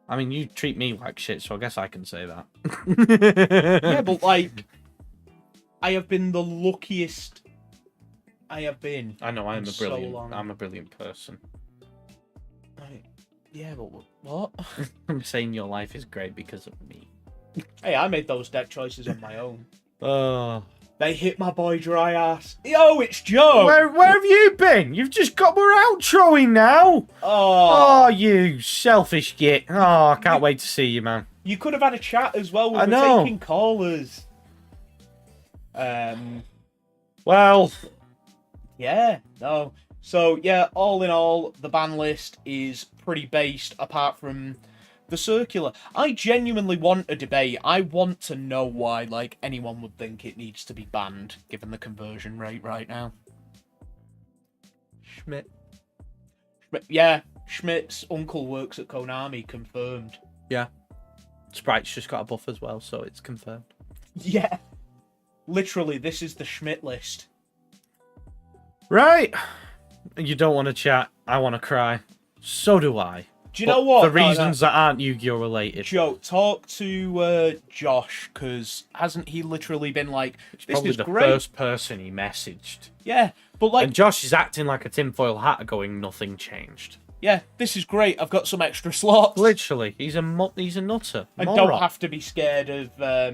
I mean, you treat me like shit, so I guess I can say that. Yeah, but like, I have been the luckiest I have been. I know I'm for a so brilliant. long. I'm a brilliant person. Yeah, but what? I'm saying your life is great because of me. Hey, I made those deck choices on my own. Oh. They hit my boy dry ass. Yo, it's Joe. Where have you been? You've just got more outroing now. Oh, Oh, you selfish git. Oh, I can't wait to see you, man. you could have had a chat as well. We I were know. taking callers. Well, Yeah, no. So, yeah, all in all, the ban list is pretty based apart from the circular. I genuinely want a debate. I want to know why, like, anyone would think it needs to be banned, given the conversion rate right now. Schmidt. Yeah, Schmidt's uncle works at Konami, confirmed. yeah. Sprite's just got a buff as well, so it's confirmed. Yeah. Literally, this is the Schmidt list. Right. You don't want to chat. I want to cry. So do I. Do you know what? For reasons that aren't Yu-Gi-Oh related. Joe, talk to Josh, because hasn't he literally been like, It's this probably is the great? first person he messaged. Yeah, but like, And Josh is acting like a tinfoil hat going, nothing changed. yeah, this is great. I've got some extra slots. Literally, he's a nutter. I Moron. don't have to be scared of their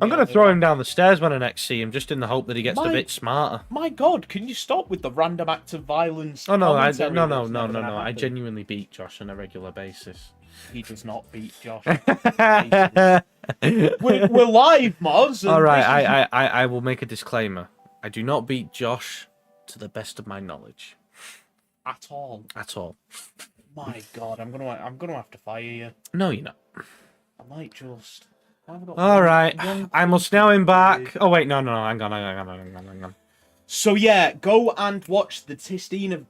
I'm going to throw him down the stairs when I next see him, just in the hope that he gets a My- bit smarter. My God, can you stop with the random act of violence? Oh, no, commentary that's never no. gonna I happen? genuinely beat Josh on a regular basis. He does not beat Josh. we're live, Moz. and All right, this is- I will make a disclaimer. I do not beat Josh to the best of my knowledge. At all. At all. My God, I'm gonna have to fire you. No, you're not. I might just. I've got All right, one, I must now embark. Oh, wait, no, hang on. So yeah, go and watch the Tistine of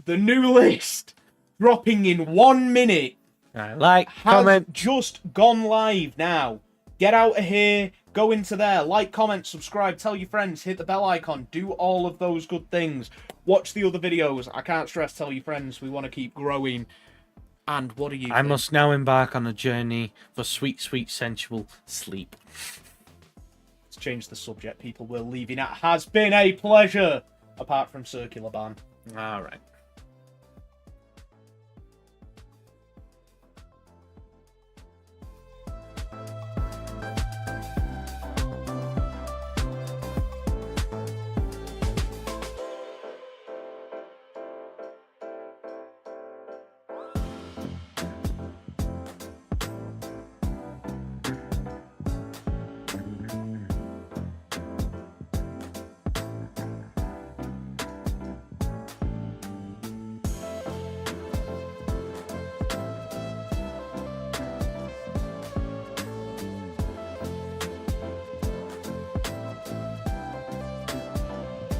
the new list dropping in 1 minute. All right, like, Has comment. just gone live now. Get out of here, go into there, like, comment, subscribe, tell your friends, hit the bell icon, do all of those good things. Watch the other videos. I can't stress, tell your friends, we want to keep growing. And what do you I think? must now embark on a journey for sweet, sweet, sensual sleep. Let's change the subject, people. We're leaving. It has been a pleasure, apart from circular ban. All right.